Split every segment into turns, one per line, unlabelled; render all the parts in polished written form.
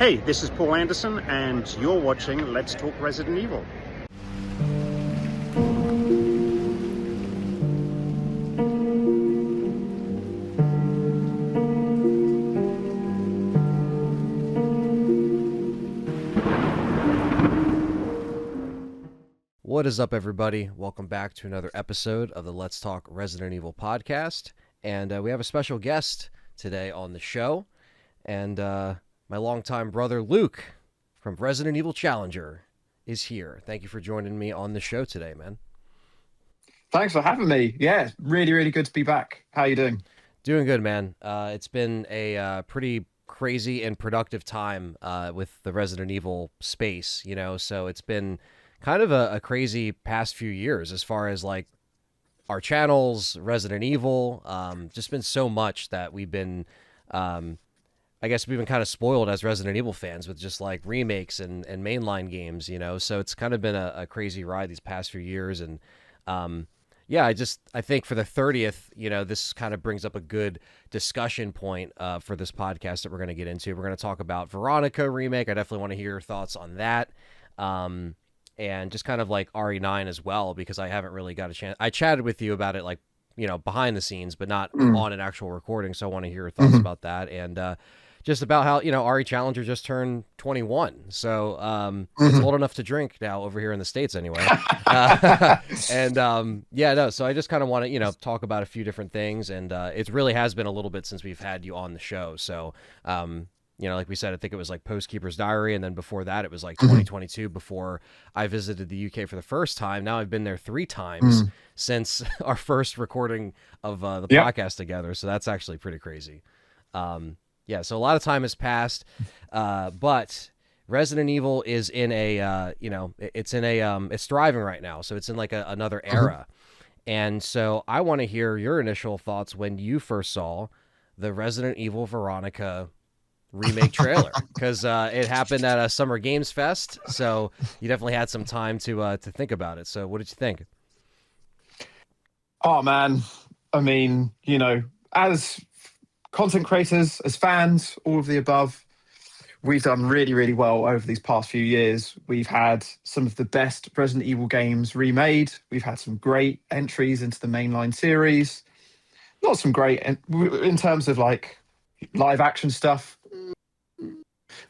Hey, this is Paul Anderson, and you're watching Let's Talk Resident Evil.
What is up, everybody? Welcome back to another episode of the Let's Talk Resident Evil podcast. And we have a special guest today on the show. And my longtime brother, Luke, from Resident Evil Challenger, is here. Thank you for joining me on the show today, man.
Thanks for having me. Yeah, really good to be back. How are you doing?
Doing good, man. It's been a pretty crazy and productive time with the Resident Evil space, you know, so it's been kind of a crazy past few years as far as like our channels, Resident Evil, just been so much that we've been, I guess we've been kind of spoiled as Resident Evil fans with just like remakes and mainline games, you know, so it's kind of been a crazy ride these past few years. And yeah, I think for the 30th, you know, this kind of brings up a good discussion point for this podcast that we're going to get into. We're going to talk about Veronica Remake. I definitely want to hear your thoughts on that. And just kind of like RE9 as well, because I haven't really got a chance. I chatted with you about it, like, you know, behind the scenes, but not on an actual recording. So I want to hear your thoughts about that. And just about how, you know, RE Challenger just turned 21. So it's old enough to drink now over here in the States anyway. Yeah, no, so I just kind of want to, you know, talk about a few different things. And it really has been a little bit since we've had you on the show. So, you know, like we said, I think it was like Postkeeper's Diary. And then before that, it was like 2022 before I visited the UK for the first time. Now I've been there 3 times since our first recording of the podcast together. So that's actually pretty crazy. Yeah, so a lot of time has passed, but Resident Evil is in a, you know, it's in a, it's thriving right now. So it's in like another era. And so I want to hear your initial thoughts when you first saw the Resident Evil Veronica Remake trailer, because it happened at a Summer Games Fest. So you definitely had some time to think about it. So what did you think?
Oh, man. I mean, you know, as content creators, as fans, all of the above, we've done really well over these past few years. We've had some of the best Resident Evil games remade. We've had some great entries into the mainline series. Not some great in terms of like live action stuff.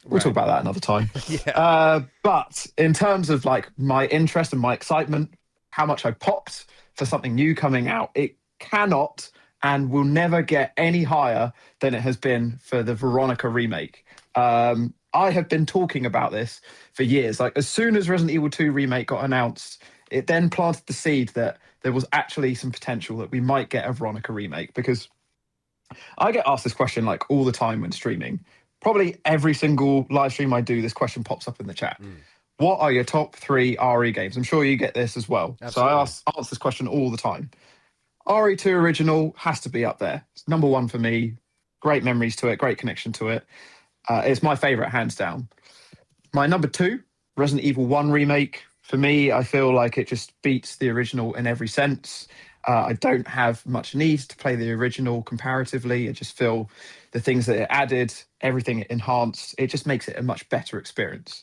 We'll talk about that another time. But in terms of like my interest and my excitement, how much I popped for something new coming out, it cannot and will never get any higher than it has been for the Veronica Remake. I have been talking about this for years. Like, as soon as Resident Evil 2 Remake got announced, it then planted the seed that there was actually some potential that we might get a Veronica Remake, because I get asked this question like all the time when streaming. Probably every single live stream I do, this question pops up in the chat. What are your top 3 RE games? I'm sure you get this as well.
Absolutely.
So I ask this question all the time. RE2 Original has to be up there. It's number 1 for me. Great memories to it, great connection to it. It's my favorite, hands down. My number 2, Resident Evil 1 Remake. For me, I feel like it just beats the original in every sense. I don't have much need to play the original comparatively. I just feel the things that it added, everything it enhanced, it just makes it a much better experience.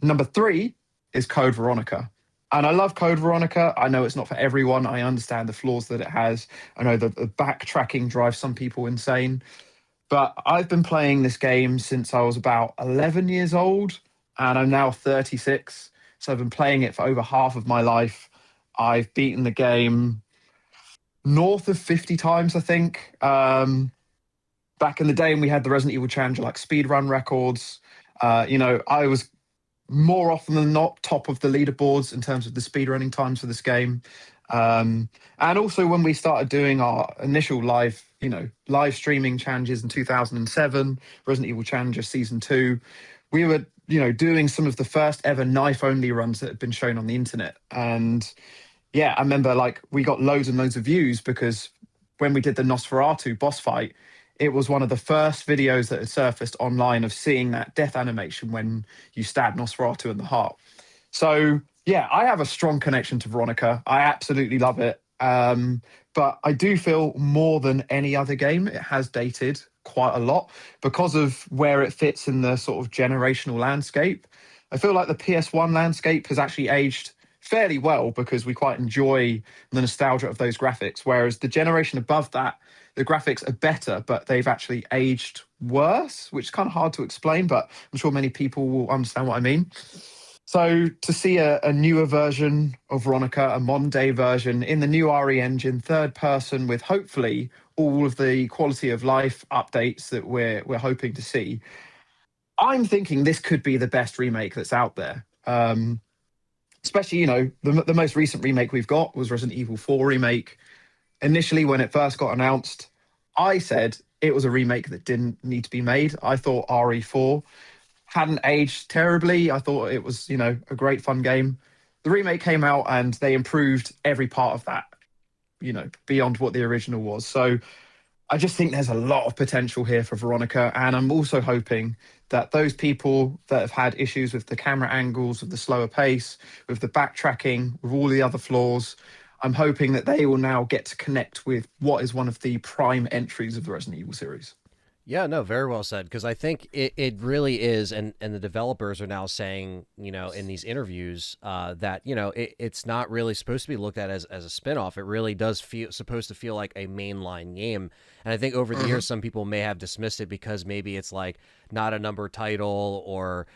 Number 3 is Code Veronica. And I love Code Veronica. I know it's not for everyone. I understand the flaws that it has. I know the backtracking drives some people insane. But I've been playing this game since I was about 11 years old, and I'm now 36. So I've been playing it for over half of my life. I've beaten the game north of 50 times, I think. Back in the day when we had the Resident Evil Challenger, like speedrun records, you know, I was more often than not top of the leaderboards in terms of the speedrunning times for this game. And also when we started doing our initial live streaming challenges in 2007, Resident Evil Challenger Season 2, we were, you know, doing some of the first ever knife-only runs that had been shown on the internet. And yeah, I remember like we got loads and loads of views because when we did the Nosferatu boss fight, it was one of the first videos that had surfaced online of seeing that death animation when you stab Nosferatu in the heart. So yeah, I have a strong connection to Veronica. I absolutely love it. But I do feel more than any other game, it has dated quite a lot because of where it fits in the sort of generational landscape. I feel like the PS1 landscape has actually aged fairly well because we quite enjoy the nostalgia of those graphics, whereas the generation above that, the graphics are better, but they've actually aged worse, which is kind of hard to explain, but I'm sure many people will understand what I mean. So to see a newer version of Veronica, a modern day version in the new RE engine, third person, with hopefully all of the quality of life updates that we're hoping to see, I'm thinking this could be the best remake that's out there. Especially, you know, the most recent remake we've got was Resident Evil 4 remake. Initially, when it first got announced, I said it was a remake that didn't need to be made. I thought RE4 hadn't aged terribly. I thought it was, you know, a great fun game. The remake came out and they improved every part of that, you know, beyond what the original was. So I just think there's a lot of potential here for Veronica. And I'm also hoping that those people that have had issues with the camera angles, with the slower pace, with the backtracking, with all the other flaws, I'm hoping that they will now get to connect with what is one of the prime entries of the Resident Evil series.
Yeah, no, very well said. Because I think it really is, and the developers are now saying, you know, in these interviews, that, you know, it's not really supposed to be looked at as a spinoff. It really does feel supposed to feel like a mainline game. And I think over the years, some people may have dismissed it because maybe it's like not a number title, or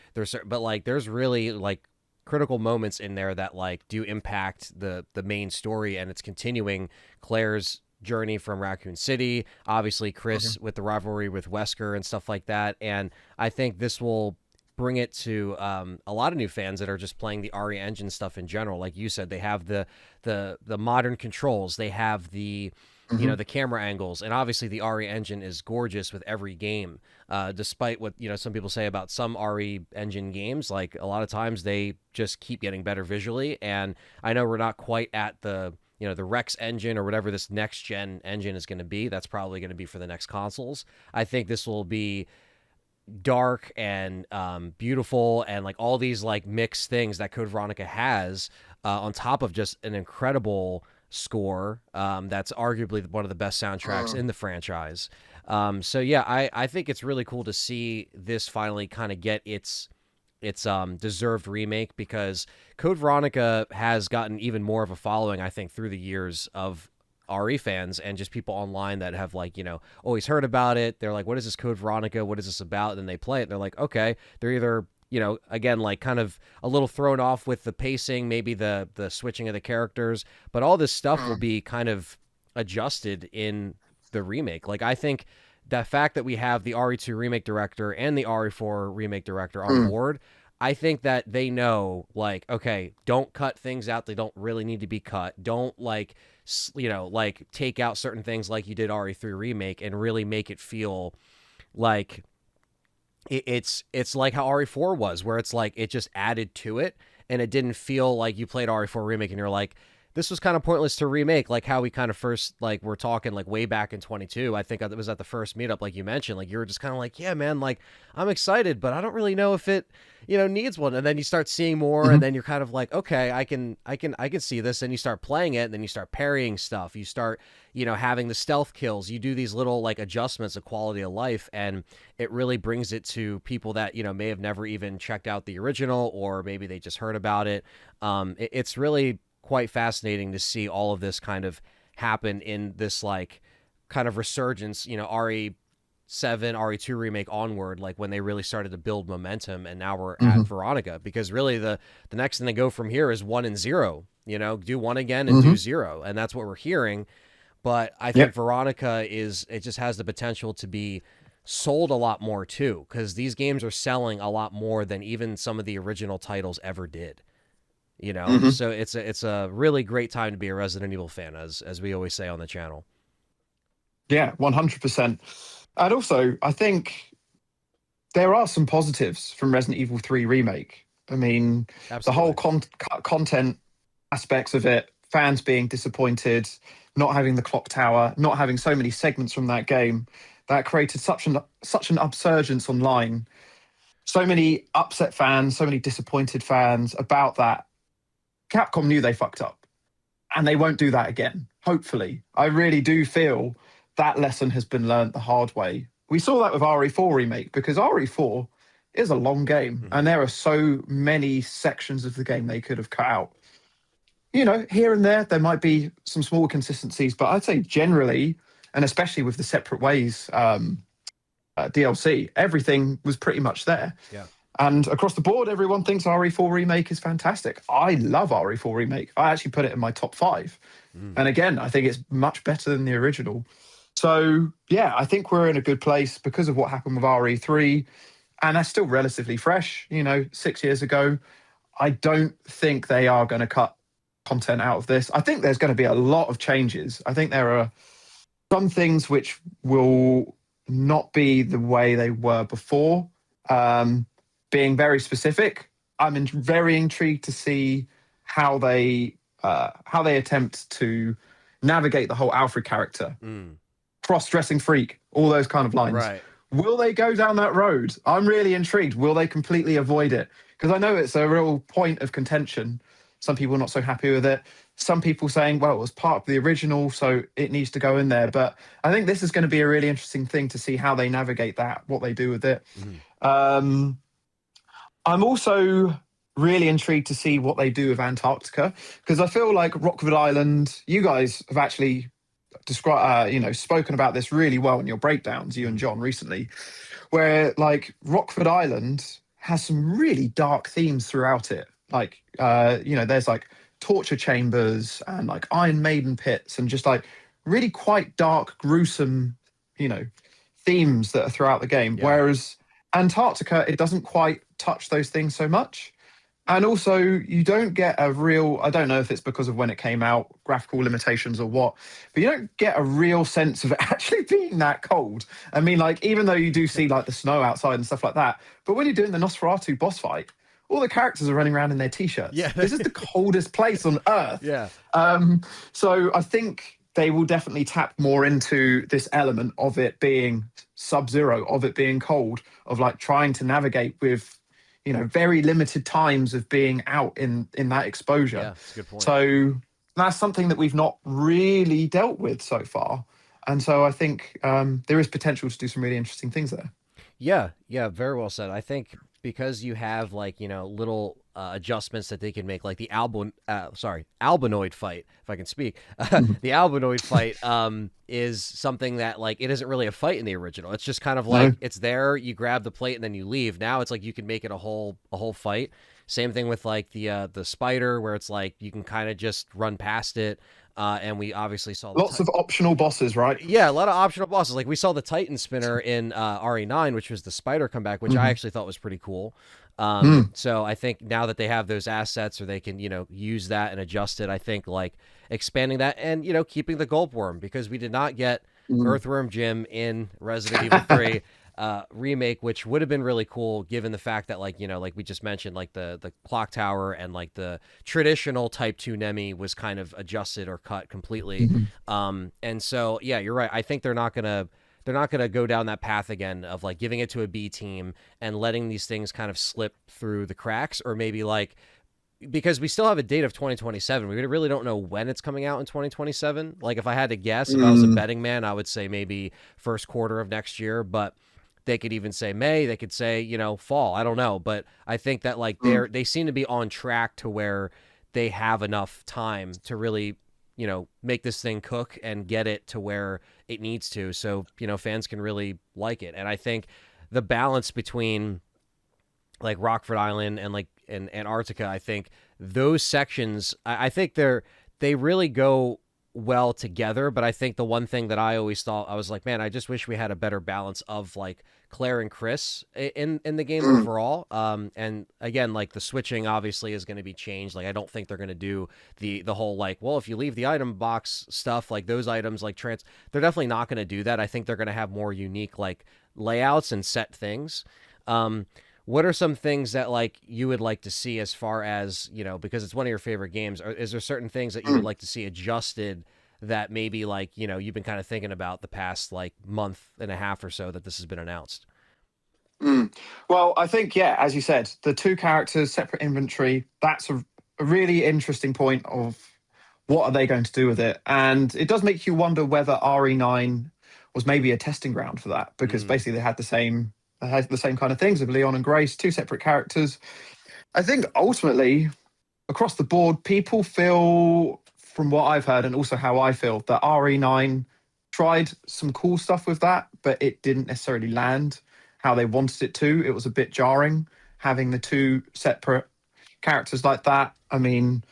but like there's really like critical moments in there that like do impact the main story, and it's continuing Claire's journey from Raccoon City, obviously Chris with the rivalry with Wesker and stuff like that. And I think this will bring it to a lot of new fans that are just playing the RE engine stuff in general. Like you said, they have the modern controls, they have the you know, the camera angles, and obviously the RE engine is gorgeous with every game. Despite what, you know, some people say about some RE engine games, like a lot of times they just keep getting better visually. And I know we're not quite at the, you know, the Rex engine or whatever this next gen engine is going to be. That's probably going to be for the next consoles. I think this will be dark and beautiful, and like all these like mixed things that Code Veronica has, on top of just an incredible score, that's arguably one of the best soundtracks in the franchise. So yeah, I think it's really cool to see this finally kind of get its deserved remake, because Code Veronica has gotten even more of a following, I think, through the years of RE fans and just people online that have, like, you know, always heard about it. They're like, what is this Code Veronica? What is this about? And then they play it and they're like, okay. They're either, you know, again, like kind of a little thrown off with the pacing, maybe the switching of the characters, but all this stuff will be kind of adjusted in the remake. Like, I think the fact that we have the RE2 remake director and the RE4 remake director on board, I think that they know, like, okay, don't cut things out. They don't really need to be cut. Don't, like, you know, like take out certain things like you did RE3 remake and really make it feel like it's like how RE4 was, where it's like it just added to it and it didn't feel like you played RE4 remake and you're like, this was kind of pointless to remake, like how we kind of first, like, we're talking like way back in 22. I think it was at the first meetup, like you mentioned, like you were just kind of like, yeah, man, like I'm excited, but I don't really know if it, you know, needs one. And then you start seeing more, and then you're kind of like, okay, I can see this. And you start playing it, and then you start parrying stuff. You start, you know, having the stealth kills. You do these little like adjustments of quality of life, and it really brings it to people that, you know, may have never even checked out the original, or maybe they just heard about it. It's really quite fascinating to see all of this kind of happen in this like kind of resurgence, you know, RE7, RE2 remake onward, like when they really started to build momentum, and now we're at Veronica, because really the next thing to go from here is 1 and 0, you know, do 1 again and do 0, and that's what we're hearing. But I think Veronica it just has the potential to be sold a lot more too, because these games are selling a lot more than even some of the original titles ever did. You know, so it's a really great time to be a Resident Evil fan, as we always say on the channel.
Yeah, 100%. And also, I think there are some positives from Resident Evil 3 Remake. I mean,
Absolutely.
the whole content aspects of it, fans being disappointed, not having the clock tower, not having so many segments from that game, that created such an upsurgence online. So many upset fans, so many disappointed fans about that. Capcom knew they fucked up, and they won't do that again. Hopefully, I really do feel that lesson has been learned the hard way we saw that with RE4 remake, because RE4 is a long game,
Mhm.
and there are so many sections of the game they could have cut out. You know, here and there might be some small consistencies, but I'd say generally, and especially with the separate ways DLC, everything was pretty much there.
Yeah.
And across the board, everyone thinks RE4 remake is fantastic. I love RE4 remake. I actually put it in my top 5.
Mm.
And again, I think it's much better than the original. So yeah, I think we're in a good place because of what happened with RE3, and that's still relatively fresh. You know, 6 years ago. I don't think they are going to cut content out of this. I think there's going to be a lot of changes. I think there are some things which will not be the way they were before. Being very specific, very intrigued to see how they attempt to navigate the whole Alfred character,
Mm.
cross-dressing freak, all those kind of lines.
Right.
Will they go down that road? I'm really intrigued. Will they completely avoid it? Because I know it's a real point of contention. Some people are not so happy with it. Some people saying, well, it was part of the original, so it needs to go in there. But I think this is going to be a really interesting thing to see how they navigate that, what they do with it.
Mm.
I'm also really intrigued to see what they do with Antarctica, because I feel like Rockwood Island, you guys have actually spoken about this really well in your breakdowns, you and John recently, where like Rockford Island has some really dark themes throughout it. Like, there's like torture chambers and like Iron Maiden pits and just like really quite dark, gruesome, you know, themes that are throughout the game.
Yeah.
Whereas Antarctica, it doesn't quite touch those things so much. And also, you don't get a real, I don't know if it's because of when it came out, graphical limitations or what, but you don't get a real sense of it actually being that cold. I mean, like, even though you do see like the snow outside and stuff like that, but when you're doing the Nosferatu boss fight, all the characters are running around in their t-shirts.
Yeah.
This is the coldest place on Earth.
Yeah.
So I think they will definitely tap more into this element of it being sub-zero, of it being cold, of like trying to navigate with, you know, very limited times of being out in that exposure.
Yeah, that's a good point.
So that's something that we've not really dealt with so far. And so I think there is potential to do some really interesting things there.
Yeah, very well said. I think because you have like, you know, little adjustments that they can make, like the albinoid fight, if I can speak. The albinoid fight is something that like it isn't really a fight in the original. It's just kind of like it's there, you grab the plate and then you leave. Now it's like you can make it a whole fight. Same thing with like the spider, where it's like you can kind of just run past it. And we obviously saw
lots of optional bosses, right?
Yeah, a lot of optional bosses. Like we saw the Titan spinner in RE9, which was the spider comeback, which I actually thought was pretty cool. So I think now that they have those assets, or they can, you know, use that and adjust it, I think like expanding that and, you know, keeping the Gulpworm, because we did not get Earthworm Jim in Resident Evil 3 remake, which would have been really cool given the fact that, like, you know, like we just mentioned, like the clock tower and like the traditional type 2 Nemi was kind of adjusted or cut completely. And so, yeah, you're right. I think they're not gonna go down that path again of like giving it to a B team and letting these things kind of slip through the cracks, or maybe like, because we still have a date of 2027. We really don't know when it's coming out in 2027. Like if I had to guess, if I was a betting man, I would say maybe first quarter of next year, but they could even say May, they could say, you know, fall. I don't know, but I think that like they seem to be on track to where they have enough time to really, you know, make this thing cook and get it to where it needs to, so, you know, fans can really like it. And I think the balance between like Rockford Island and like in Antarctica, I think those sections, I think they really go well together. But I think the one thing that I always thought, I was like, man, I just wish we had a better balance of like Claire and Chris in the game overall. And again, like the switching obviously is going to be changed. Like I don't think they're going to do the whole like, well, if you leave the item box stuff, like those items like they're definitely not going to do that. I think they're going to have more unique like layouts and set things. What are some things that like you would like to see, as far as, you know, because it's one of your favorite games, or is there certain things that you would like to see adjusted that maybe like, you know, you've been kind of thinking about the past like month and a half or so that this has been announced?
Well, I think, yeah, as you said, the two characters, separate inventory, that's a really interesting point of what are they going to do with it. And it does make you wonder whether RE9 was maybe a testing ground for that, because basically they had the same kind of things of Leon and Grace, two separate characters. I think ultimately, across the board, people feel, from what I've heard and also how I feel, that RE9 tried some cool stuff with that, but it didn't necessarily land how they wanted it to. It was a bit jarring having the two separate characters like that. I mean,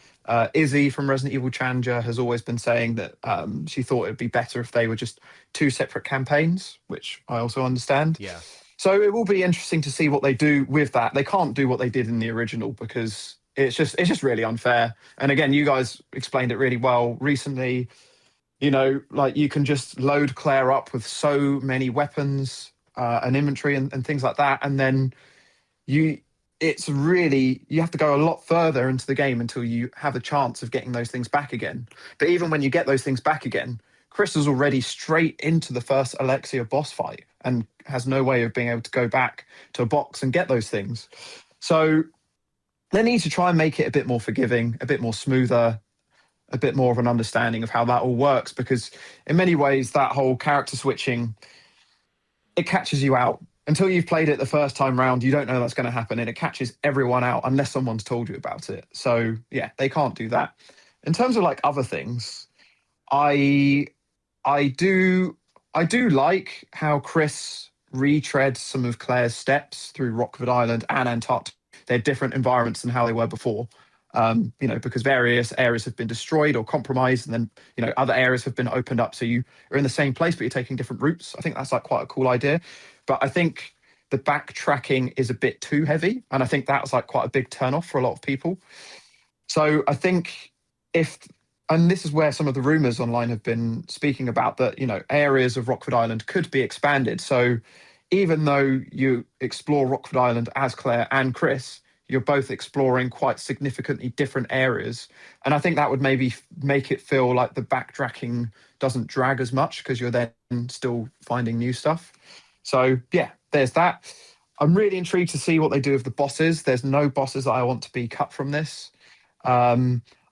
Izzy from Resident Evil Challenger has always been saying that she thought it'd be better if they were just two separate campaigns, which I also understand.
Yeah.
So it will be interesting to see what they do with that. They can't do what they did in the original because it's just really unfair. And again, you guys explained it really well recently. You know, like you can just load Claire up with so many weapons and inventory and things like that, and then you have to go a lot further into the game until you have a chance of getting those things back again. But even when you get those things back again, Chris is already straight into the first Alexia boss fight and has no way of being able to go back to a box and get those things. So they need to try and make it a bit more forgiving, a bit more smoother, a bit more of an understanding of how that all works, because in many ways that whole character switching, it catches you out. Until you've played it the first time round, you don't know that's going to happen, and it catches everyone out unless someone's told you about it. So yeah, they can't do that. In terms of like other things, I do like how Chris retreads some of Claire's steps through Rockford Island and Antarctica. They're different environments than how they were before. You know, because various areas have been destroyed or compromised, and then, you know, other areas have been opened up. So you are in the same place, but you're taking different routes. I think that's like quite a cool idea. But I think the backtracking is a bit too heavy. And I think that's like quite a big turnoff for a lot of people. So I think and this is where some of the rumors online have been speaking about, that, you know, areas of Rockford Island could be expanded. So even though you explore Rockford Island as Claire and Chris, you're both exploring quite significantly different areas. And I think that would maybe make it feel like the backtracking doesn't drag as much, because you're then still finding new stuff. So yeah, there's that. I'm really intrigued to see what they do with the bosses. There's no bosses that I want to be cut from this.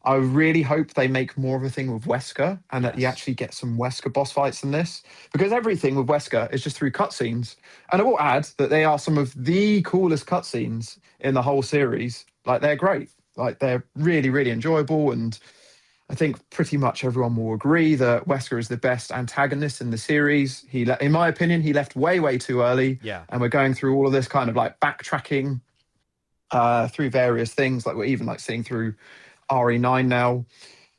I really hope they make more of a thing with Wesker, and that you actually get some Wesker boss fights in this, because everything with Wesker is just through cutscenes. And I will add that they are some of the coolest cutscenes in the whole series. Like, they're great. Like, they're really, really enjoyable. And I think pretty much everyone will agree that Wesker is the best antagonist in the series. In my opinion, he left way, way too early.
Yeah.
And we're going through all of this kind of like backtracking through various things. Like, we're even like seeing through RE9 now.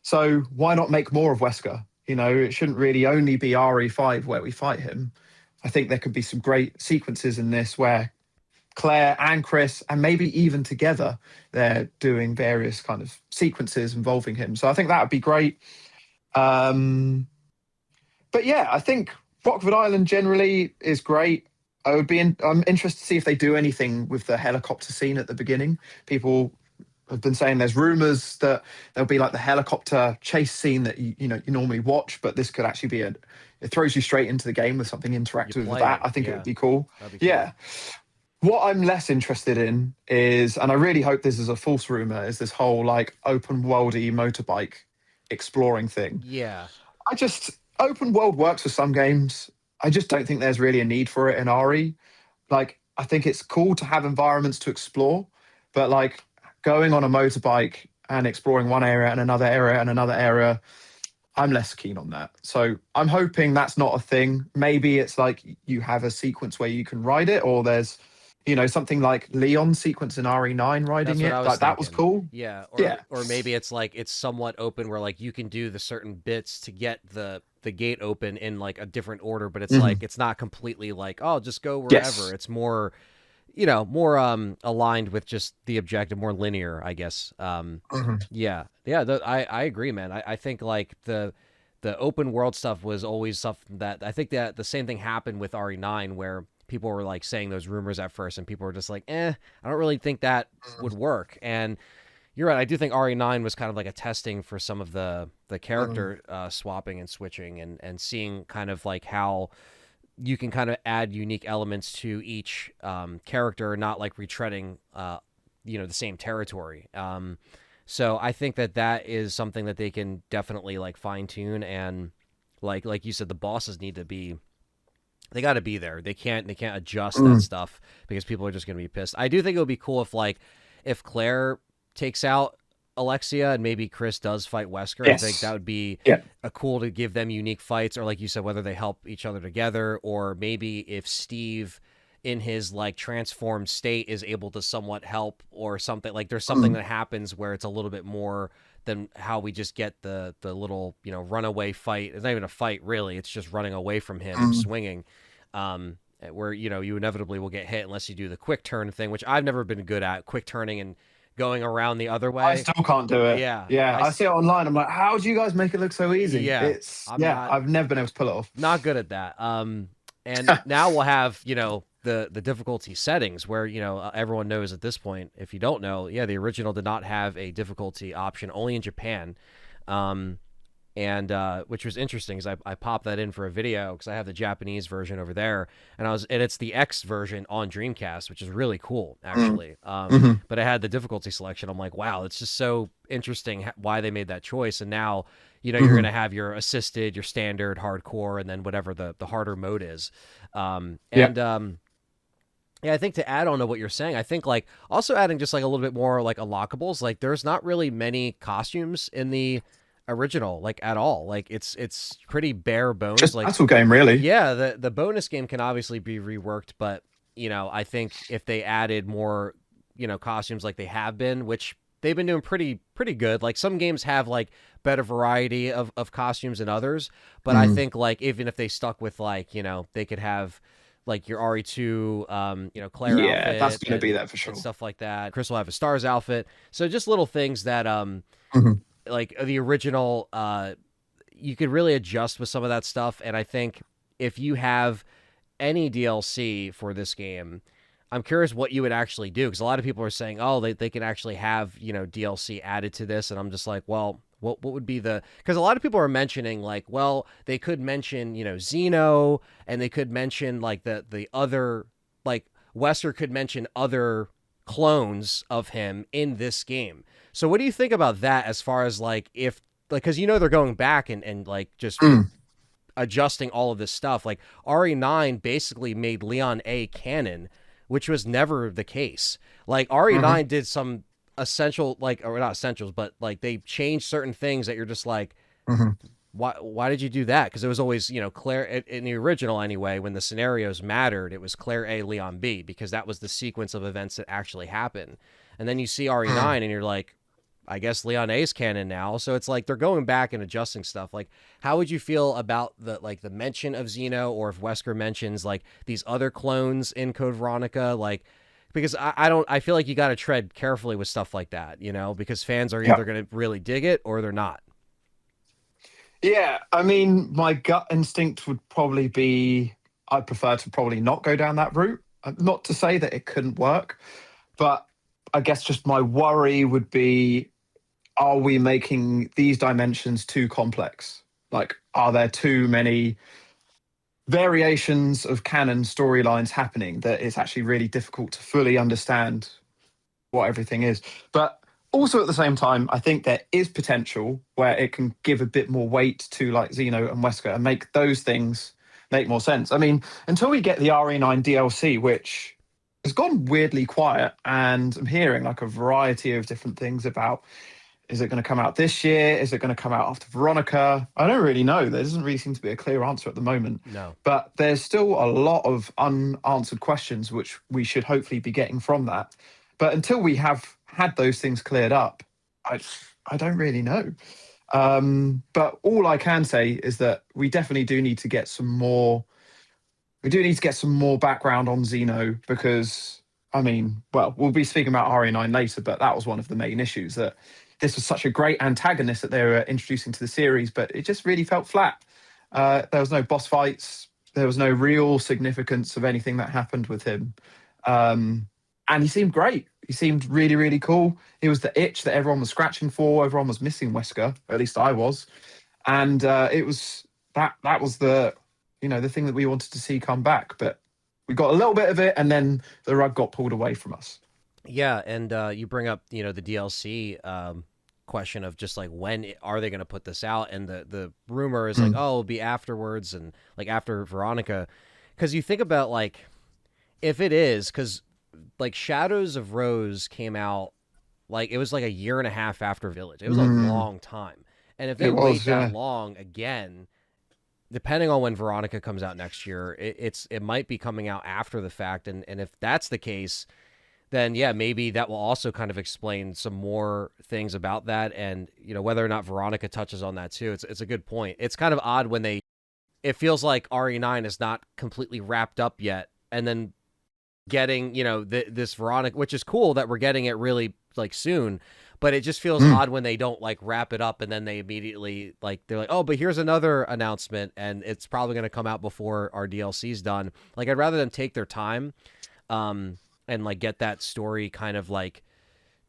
So why not make more of Wesker? You know, it shouldn't really only be RE5 where we fight him. I think there could be some great sequences in this where Claire and Chris, and maybe even together, they're doing various kind of sequences involving him. So I think that would be great. But yeah, I think Rockford Island generally is great. I'm interested to see if they do anything with the helicopter scene at the beginning. People have been saying there's rumors that there'll be like the helicopter chase scene that you normally watch, but this could actually be it throws you straight into the game with something interactive with that. I think it would be cool.
That'd be cool.
Yeah. What I'm less interested in is, and I really hope this is a false rumor, is this whole like open worldy motorbike exploring thing.
Yeah.
Open world works for some games. I just don't think there's really a need for it in RE. Like, I think it's cool to have environments to explore, but like going on a motorbike and exploring one area and another area and another area, I'm less keen on that. So I'm hoping that's not a thing. Maybe it's like you have a sequence where you can ride it, or there's, you know, something like Leon's sequence in RE9 riding it. Like, that was cool.
Yeah.
Yeah.
Or maybe it's like it's somewhat open where like you can do the certain bits to get the gate open in like a different order, but it's like it's not completely like, oh, just go wherever.
Yes.
It's more, you know, more aligned with just the objective, more linear, I guess. Yeah. I agree, man. I think like the open world stuff was always something that I think that the same thing happened with RE9, where people were like saying those rumors at first, and people were just like, I don't really think that would work. And you're right. I do think RE9 was kind of like a testing for some of the character swapping and switching, and seeing kind of like how you can kind of add unique elements to each character, not like retreading, the same territory. So I think that is something that they can definitely like fine tune, and like you said, the bosses need to be they got to be there. They can't adjust that
Mm.
stuff because people are just going to be pissed. I do think it would be cool if like if Claire takes out Alexia and maybe Chris does fight Wesker. I think that
Yes.
would be
Yeah.
a cool to give them unique fights, or like you said, whether they help each other together, or maybe if Steve in his like transformed state is able to somewhat help or something. Like there's something
Mm.
that happens where it's a little bit more than how we just get the little, you know, runaway fight. It's not even a fight really. It's just running away from him
Mm.
swinging. Where, you know, you inevitably will get hit unless you do the quick turn thing, which I've never been good at, quick turning and going around the other
I
way.
still can't do it.
Yeah.
Yeah, I see it online. I'm like, how do you guys make it look so easy?
Yeah. I'm not
I've never been able to pull it off.
not good at that. And now we'll have, you know, the difficulty settings where, you know, everyone knows at this point. If you don't know, yeah, the original did not have a difficulty option, only in Japan. And which was interesting because I popped that in for a video because I have the Japanese version over there, and it's the X version on Dreamcast, which is really cool actually.
Mhm.
But I had the difficulty selection. I'm like, wow, it's just so interesting why they made that choice. And now, you know, you're
Mhm.
gonna have your assisted, your standard, hardcore, and then whatever the harder mode is.
Yeah.
Yeah, I think to add on to what you're saying, I think like also adding just like a little bit more like unlockables. Like there's not really many costumes in the original like at all. Like it's pretty bare bones.
Just
Like
battle game, really.
yeah, the bonus game can obviously be reworked, but you know, I think if they added more, you know, costumes like they have been, which they've been doing pretty good. Like some games have like better variety of costumes than others, but I
Mm.
think like even if they stuck with like, you know, they could have like your RE2 you know, Claire
Yeah, that's
outfit
going to be there for
and
sure.
stuff like that. Chris will have a S.T.A.R.S outfit. So just little things that
Mhm.
like the original you could really adjust with some of that stuff. And I think if you have any DLC for this game, I'm curious what you would actually do, because a lot of people are saying, oh, they can actually have, you know, DLC added to this, and I'm just like, well, what would be the, because a lot of people are mentioning like, well, they could mention, you know, Xeno, and they could mention like the other, like Wesker could mention other clones of him in this game. So what do you think about that as far as like if like, because you know they're going back and like just
Mm.
adjusting all of this stuff. Like RE9 basically made Leon A canon, which was never the case. Like RE9
Mhm.
did some essential, like, or not essentials, but like they changed certain things that you're just like,
Mhm.
why did you do that? Because it was always, you know, Claire in the original anyway, when the scenarios mattered, it was Claire A, Leon B, because that was the sequence of events that actually happened. And then you see RE9
Mm.
and you're like, I guess Leon A's canon now. So it's like they're going back and adjusting stuff. Like, how would you feel about the mention of Xeno, or if Wesker mentions like these other clones in Code Veronica? Like, because I feel like you got to tread carefully with stuff like that, you know, because fans are
Yeah.
either going to really dig it or they're not.
Yeah, I mean, my gut instinct would probably be I'd prefer to probably not go down that route. Not to say that it couldn't work, but I guess just my worry would be, are we making these dimensions too complex? Like, are there too many variations of canon storylines happening that it's actually really difficult to fully understand what everything is? But also at the same time, I think there is potential where it can give a bit more weight to like Xeno and Wesker and make those things make more sense. I mean, until we get the RE9 DLC, which has gone weirdly quiet, and I'm hearing like a variety of different things about, is it going to come out this year? Is it going to come out after Veronica? I don't really know. There doesn't really seem to be a clear answer at the moment.
No.
But there's still a lot of unanswered questions, which we should hopefully be getting from that. But until we have had those things cleared up, I don't really know. But all I can say is that we definitely do need to get some more. We do need to get some more background on Xeno, because I mean, well, we'll be speaking about RE9 later, but that was one of the main issues, that this was such a great antagonist that they were introducing to the series, but it just really felt flat. There was no boss fights. There was no real significance of anything that happened with him. And he seemed great. He seemed really, really cool. He was the itch that everyone was scratching for. Everyone was missing Wesker, at least I was. And it was that was the, you know, the thing that we wanted to see come back. But we got a little bit of it, and then the rug got pulled away from us.
Yeah, and you bring up, you know, the DLC question of just like when are they going to put this out, and the rumor is like,
Mm.
oh, it'll be afterwards, and like after Veronica because you think about like if it is because like Shadows of Rose came out like it was like a year and a half after Village. It was a long time, and if they wait that long again, depending on when Veronica comes out next year, it might be coming out after the fact, and if that's the case, then yeah, maybe that will also kind of explain some more things about that, and whether or not Veronica touches on that too. It's a good point. It's kind of odd when it feels like RE9 is not completely wrapped up yet, and then getting this Veronica, which is cool that we're getting it really like soon, but it just feels odd when they don't like wrap it up and then they immediately like they're like, oh, but here's another announcement and it's probably going to come out before our DLC's done. Like I'd rather them take their time and like get that story kind of like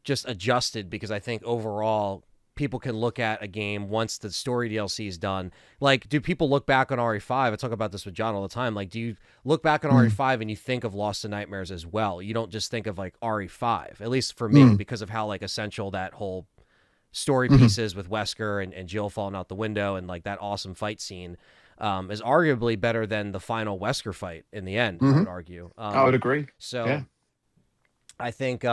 just adjusted, because I think overall people can look at a game once the story DLC is done. Like, do people look back on RE5? I talk about this with John all the time. Like, do you look back on RE5 and you think of Lost in Nightmares as well? You don't just think of like RE5, at least for me, because of how like essential that whole story piece is with Wesker and Jill falling out the window, and like that awesome fight scene is arguably better than the final Wesker fight in the end, I would argue.
I would agree.
So
yeah.
I think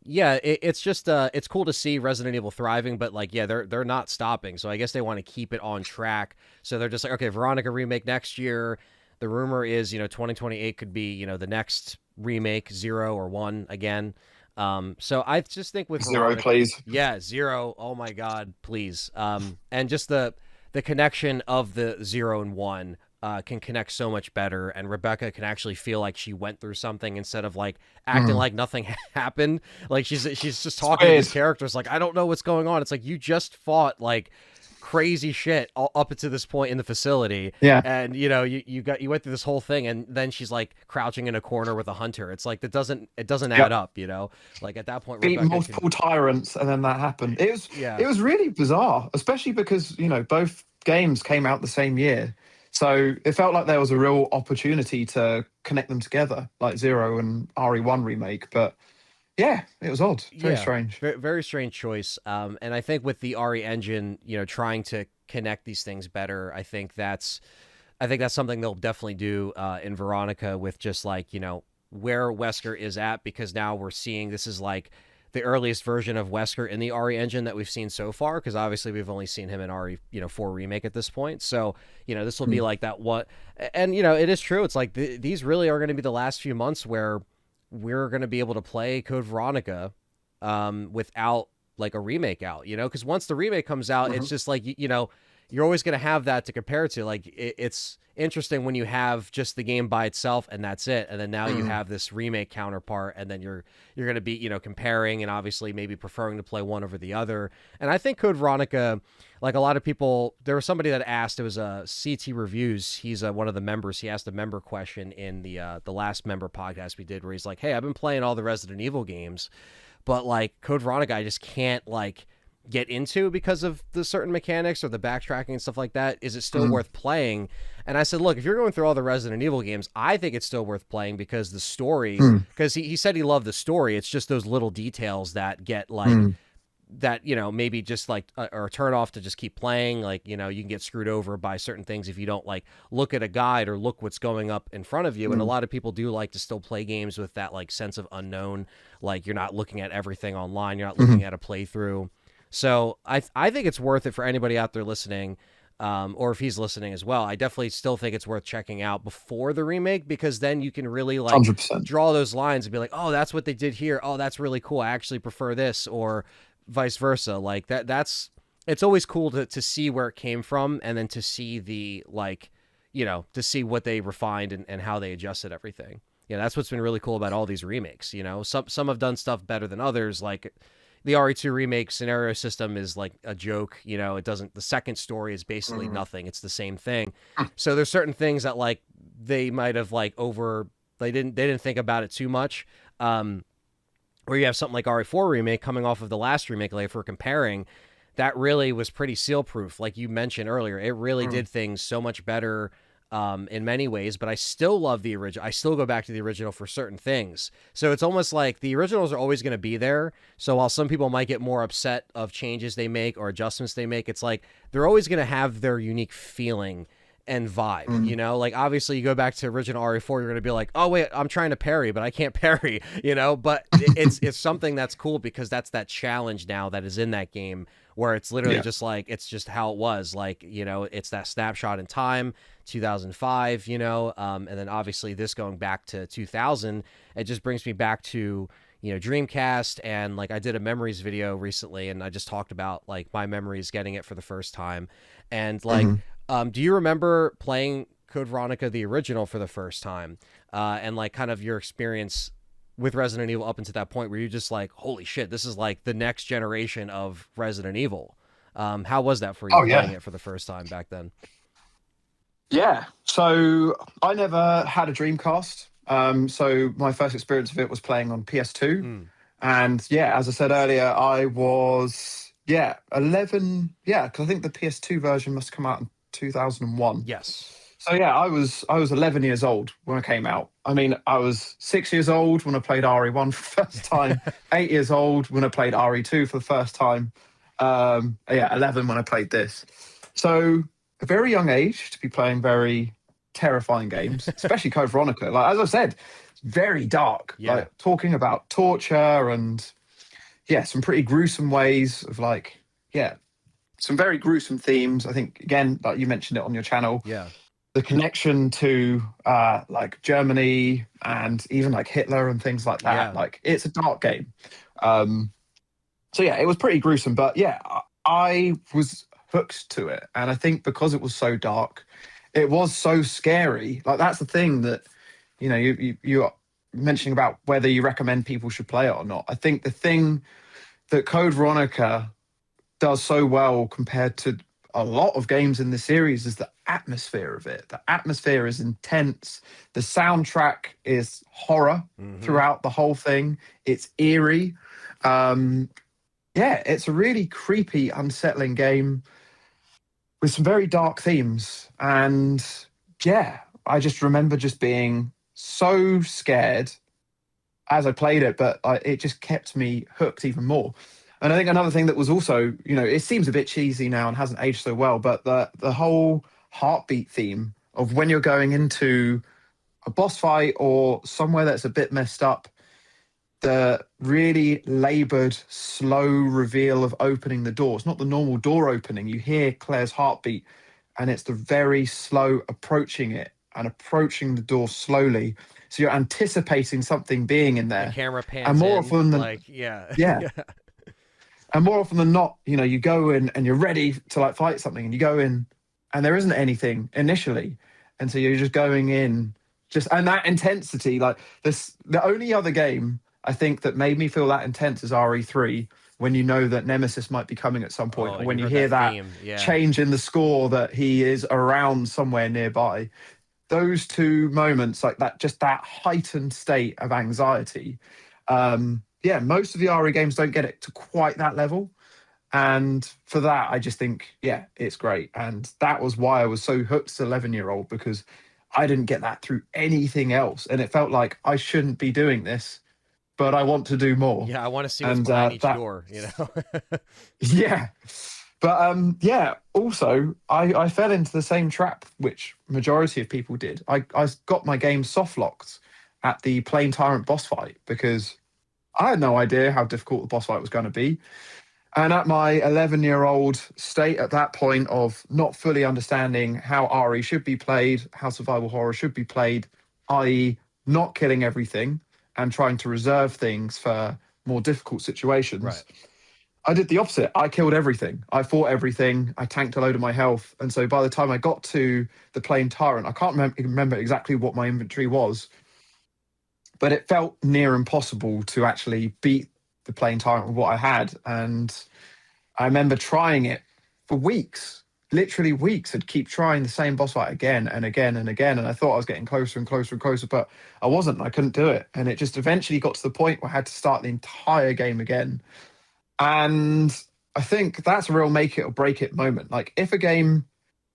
yeah, it's just it's cool to see Resident Evil thriving, but like yeah, they're not stopping. So I guess they want to keep it on track. So they're just like, okay, Veronica remake next year. The rumor is 2028 could be the next remake, 0 or 1 again. So I just think with
0,
Veronica,
please.
Yeah, 0. Oh my God, please. And just the connection of the 0 and 1 can connect so much better, and Rebecca can actually feel like she went through something instead of like acting like nothing happened. Like she's just talking to these characters like, I don't know what's going on. It's like you just fought like crazy shit up to this point in the facility, and you went through this whole thing, and then she's like crouching in a corner with a hunter. It's like it doesn't add up, like at that point
beat multiple tyrants, and then that happened. It was really bizarre, especially because both games came out the same year. So it felt like there was a real opportunity to connect them together, like 0 and RE1 remake. But yeah, it was odd. Very strange.
Very strange choice. And I think with the RE engine, trying to connect these things better, I think that's something they'll definitely do in Veronica, with just like, where Wesker is at, because now we're seeing this is like the earliest version of Wesker in the RE engine that we've seen so far, because obviously we've only seen him in RE 4 remake at this point. So this will be like that what, and it is true. It's like these really are going to be the last few months where we're going to be able to play Code Veronica without like a remake out, because once the remake comes out, it's just like you're always going to have that to compare to. Like it's interesting when you have just the game by itself and that's it, and then now you have this remake counterpart, and then you're going to be comparing and obviously maybe preferring to play one over the other. And I think Code Veronica, like a lot of people, there was somebody that asked, it was a CT Reviews, he's one of the members, he asked a member question in the last member podcast we did, where he's like, hey, I've been playing all the Resident Evil games, but like Code Veronica I just can't like get into because of the certain mechanics or the backtracking and stuff like that. Is it still worth playing? And I said, look, if you're going through all the Resident Evil games, I think it's still worth playing, because the story, because he said he loved the story. It's just those little details that get like that, maybe just like or turn off to just keep playing. Like, you can get screwed over by certain things if you don't like look at a guide or look what's going up in front of you. And a lot of people do like to still play games with that like sense of unknown. Like you're not looking at everything online. You're not looking at a playthrough. So I think it's worth it for anybody out there listening, or if he's listening as well. I definitely still think it's worth checking out before the remake, because then you can really like
100%.
draw those lines and be like, oh, that's what they did here. Oh, that's really cool. I actually prefer this, or vice versa. Like that's it's always cool to see where it came from, and then to see the like, to see what they refined and how they adjusted everything. That's what's been really cool about all these remakes. Some have done stuff better than others, like the RE2 remake scenario system is like a joke. It doesn't, the second story is basically nothing. It's the same thing. So there's certain things that like they might have like they didn't think about it too much. Where you have something like RE4 remake coming off of the last remake, like if we're comparing, that really was pretty seal proof. Like you mentioned earlier, it really did things so much better in many ways, but I still love the original. I still go back to the original for certain things. So it's almost like the originals are always going to be there. So while some people might get more upset of changes they make or adjustments they make, it's like they're always going to have their unique feeling. and vibe, you know? Like, obviously, you go back to original RE4, you're going to be like, oh, wait, I'm trying to parry, but I can't parry, you know? But it's something that's cool because that's that challenge now that is in that game where it's literally just like, it's just how it was. Like, you know, it's that snapshot in time, 2005, you know? And then obviously this going back to 2000, it just brings me back to, you know, Dreamcast. And like, I did a memories video recently and I just talked about like my memories getting it for the first time. And like, do you remember playing Code Veronica the original for the first time, and like kind of your experience with Resident Evil up until that point where you're just like, holy shit, this is like the next generation of Resident Evil? How was that for you playing it for the first time back then?
Yeah, so I never had a Dreamcast. So my first experience of it was playing on PS2. And yeah, as I said earlier, I was 11. Yeah, because I think the PS2 version must come out in 2001.
Yes.
So yeah, I was 11 years old when I came out. I mean, I was 6 years old when I played RE1 for the first time. 8 years old when I played RE2 for the first time. 11 when I played this. So a very young age to be playing very terrifying games, especially Code Veronica. Like, as I said, it's very dark.
Yeah.
Like talking about torture and some pretty gruesome ways of some very gruesome themes. I think again, like you mentioned it on your channel.
Yeah.
The connection to like Germany and even like Hitler and things like that.
Yeah.
Like it's a dark game. So yeah, it was pretty gruesome, but yeah, I was hooked to it. And I think because it was so dark, it was so scary. Like that's the thing that, you know, you're mentioning about whether you recommend people should play it or not. I think the thing that Code Veronica does so well compared to a lot of games in the series is the atmosphere of it. The atmosphere is intense. The soundtrack is horror throughout the whole thing. It's eerie. It's a really creepy, unsettling game with some very dark themes. And yeah, I just remember just being so scared as I played it, but it just kept me hooked even more. And I think another thing that was also, you know, it seems a bit cheesy now and hasn't aged so well, but the whole heartbeat theme of when you're going into a boss fight or somewhere that's a bit messed up, the really labored, slow reveal of opening the door. It's not the normal door opening. You hear Claire's heartbeat, and it's the very slow approaching it and approaching the door slowly. So you're anticipating something being in there.
The camera pans
and more
in,
often than
like, yeah.
And more often than not, you know, you go in and you're ready to like fight something, and you go in and there isn't anything initially. And so you're just going in and that intensity, like this, the only other game I think that made me feel that intense is RE3, when you know that Nemesis might be coming at some point, or when you hear that change in the score that he is around somewhere nearby. Those two moments, like that, just that heightened state of anxiety. Most of the RE games don't get it to quite that level. And for that, I just think, it's great. And that was why I was so hooked as an 11-year-old, because I didn't get that through anything else. And it felt like I shouldn't be doing this, but I want to do more.
Yeah, I want to see what's behind each door, you know?
Yeah. But also I fell into the same trap which majority of people did. I got my game soft locked at the Plain Tyrant boss fight because I had no idea how difficult the boss fight was going to be. And at my 11-year-old state at that point of not fully understanding how RE should be played, how survival horror should be played, i.e. not killing everything and trying to reserve things for more difficult situations.
Right.
I did the opposite. I killed everything. I fought everything. I tanked a load of my health. And so by the time I got to the Plain Tyrant, I can't remember exactly what my inventory was, but it felt near impossible to actually beat the Plain Tyrant with what I had. And I remember trying it for weeks, literally weeks. I'd keep trying the same boss fight again and again and again. And I thought I was getting closer and closer and closer, but I wasn't. I couldn't do it. And it just eventually got to the point where I had to start the entire game again. And I think that's a real make it or break it moment. Like if a game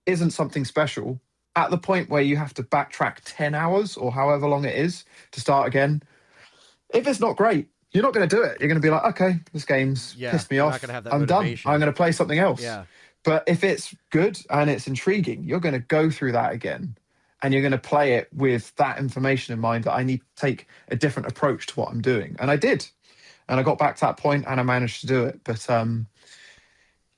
isn't something special, at the point where you have to backtrack 10 hours or however long it is to start again, if it's not great, you're not going to do it. You're going to be like, okay, this game's pissed me off.
Not gonna have that
I'm done.
motivation.
I'm going to play something else.
Yeah.
But if it's good and it's intriguing, you're going to go through that again, and you're going to play it with that information in mind that I need to take a different approach to what I'm doing. And I did. And I got back to that point and I managed to do it. But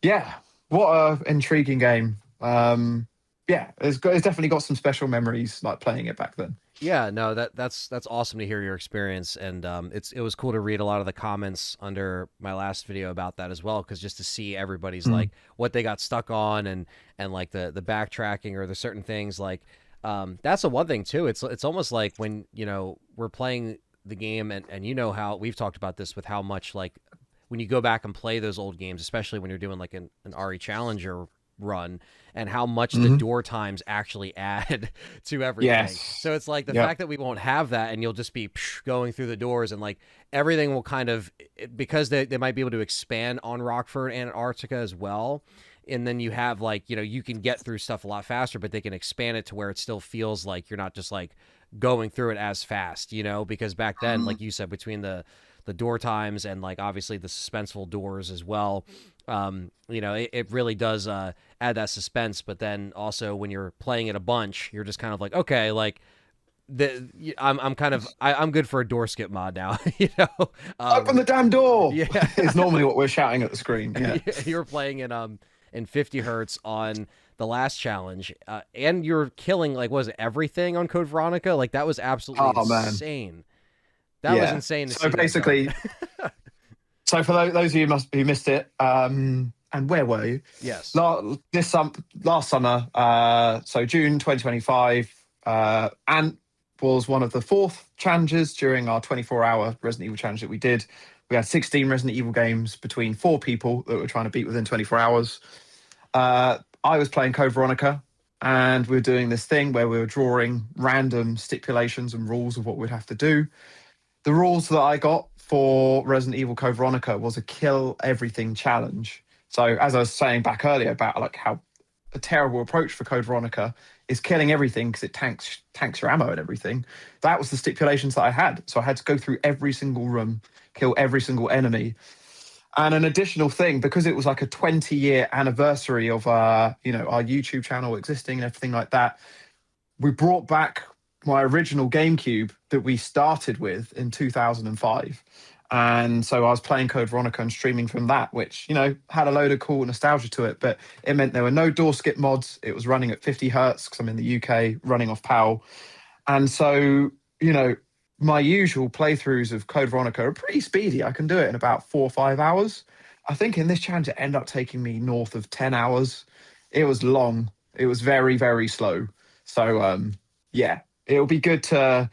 yeah, what a intriguing game. Yeah, it's definitely got some special memories like playing it back then.
Yeah, no, that's awesome to hear your experience, and it was cool to read a lot of the comments under my last video about that as well, because just to see everybody's like what they got stuck on, and like the backtracking or the certain things like that's the one thing too. It's almost like when we're playing the game, and you know how we've talked about this with how much like when you go back and play those old games, especially when you're doing like an RE Challenger run, and how much the door times actually add to everything.
Yes.
So it's like the fact that we won't have that, and you'll just be going through the doors, and like everything will kind of, because they might be able to expand on Rockford and Antarctica as well. And then you have like, you can get through stuff a lot faster, but they can expand it to where it still feels like you're not just like going through it as fast, because back then, like you said, between the door times and like obviously the suspenseful doors as well, it really does add that suspense. But then also when you're playing it a bunch, you're just kind of like, okay, like I'm good for a door skip mod now.
Open the damn door.
Yeah,
is normally what we're shouting at the screen. Yeah,
you were playing in 50 hertz on the last challenge, and you're killing like was it everything on Code Veronica? Like that was absolutely insane. That was insane.
So basically, so for those of you who missed it, and where were you?
Yes.
Last summer, so June 2025, Ant was one of the 4th challenges during our 24-hour Resident Evil challenge that we did. We had 16 Resident Evil games between 4 people that were trying to beat within 24 hours. I was playing Code Veronica, and we were doing this thing where we were drawing random stipulations and rules of what we'd have to do. The rules that I got for Resident Evil Code Veronica was a kill everything challenge. So as I was saying back earlier about like how a terrible approach for Code Veronica is killing everything because it tanks your ammo and everything. That was the stipulations that I had. So I had to go through every single room, kill every single enemy. And an additional thing, because it was like a 20-year anniversary of our YouTube channel existing and everything like that, we brought back my original GameCube that we started with in 2005. And so I was playing Code Veronica and streaming from that, which, had a load of cool nostalgia to it, but it meant there were no door skip mods. It was running at 50 hertz because I'm in the UK, running off PAL. And so, my usual playthroughs of Code Veronica are pretty speedy. I can do it in about 4 or 5 hours. I think in this challenge, it ended up taking me north of 10 hours. It was long. It was very, very slow. So, yeah, it'll be good to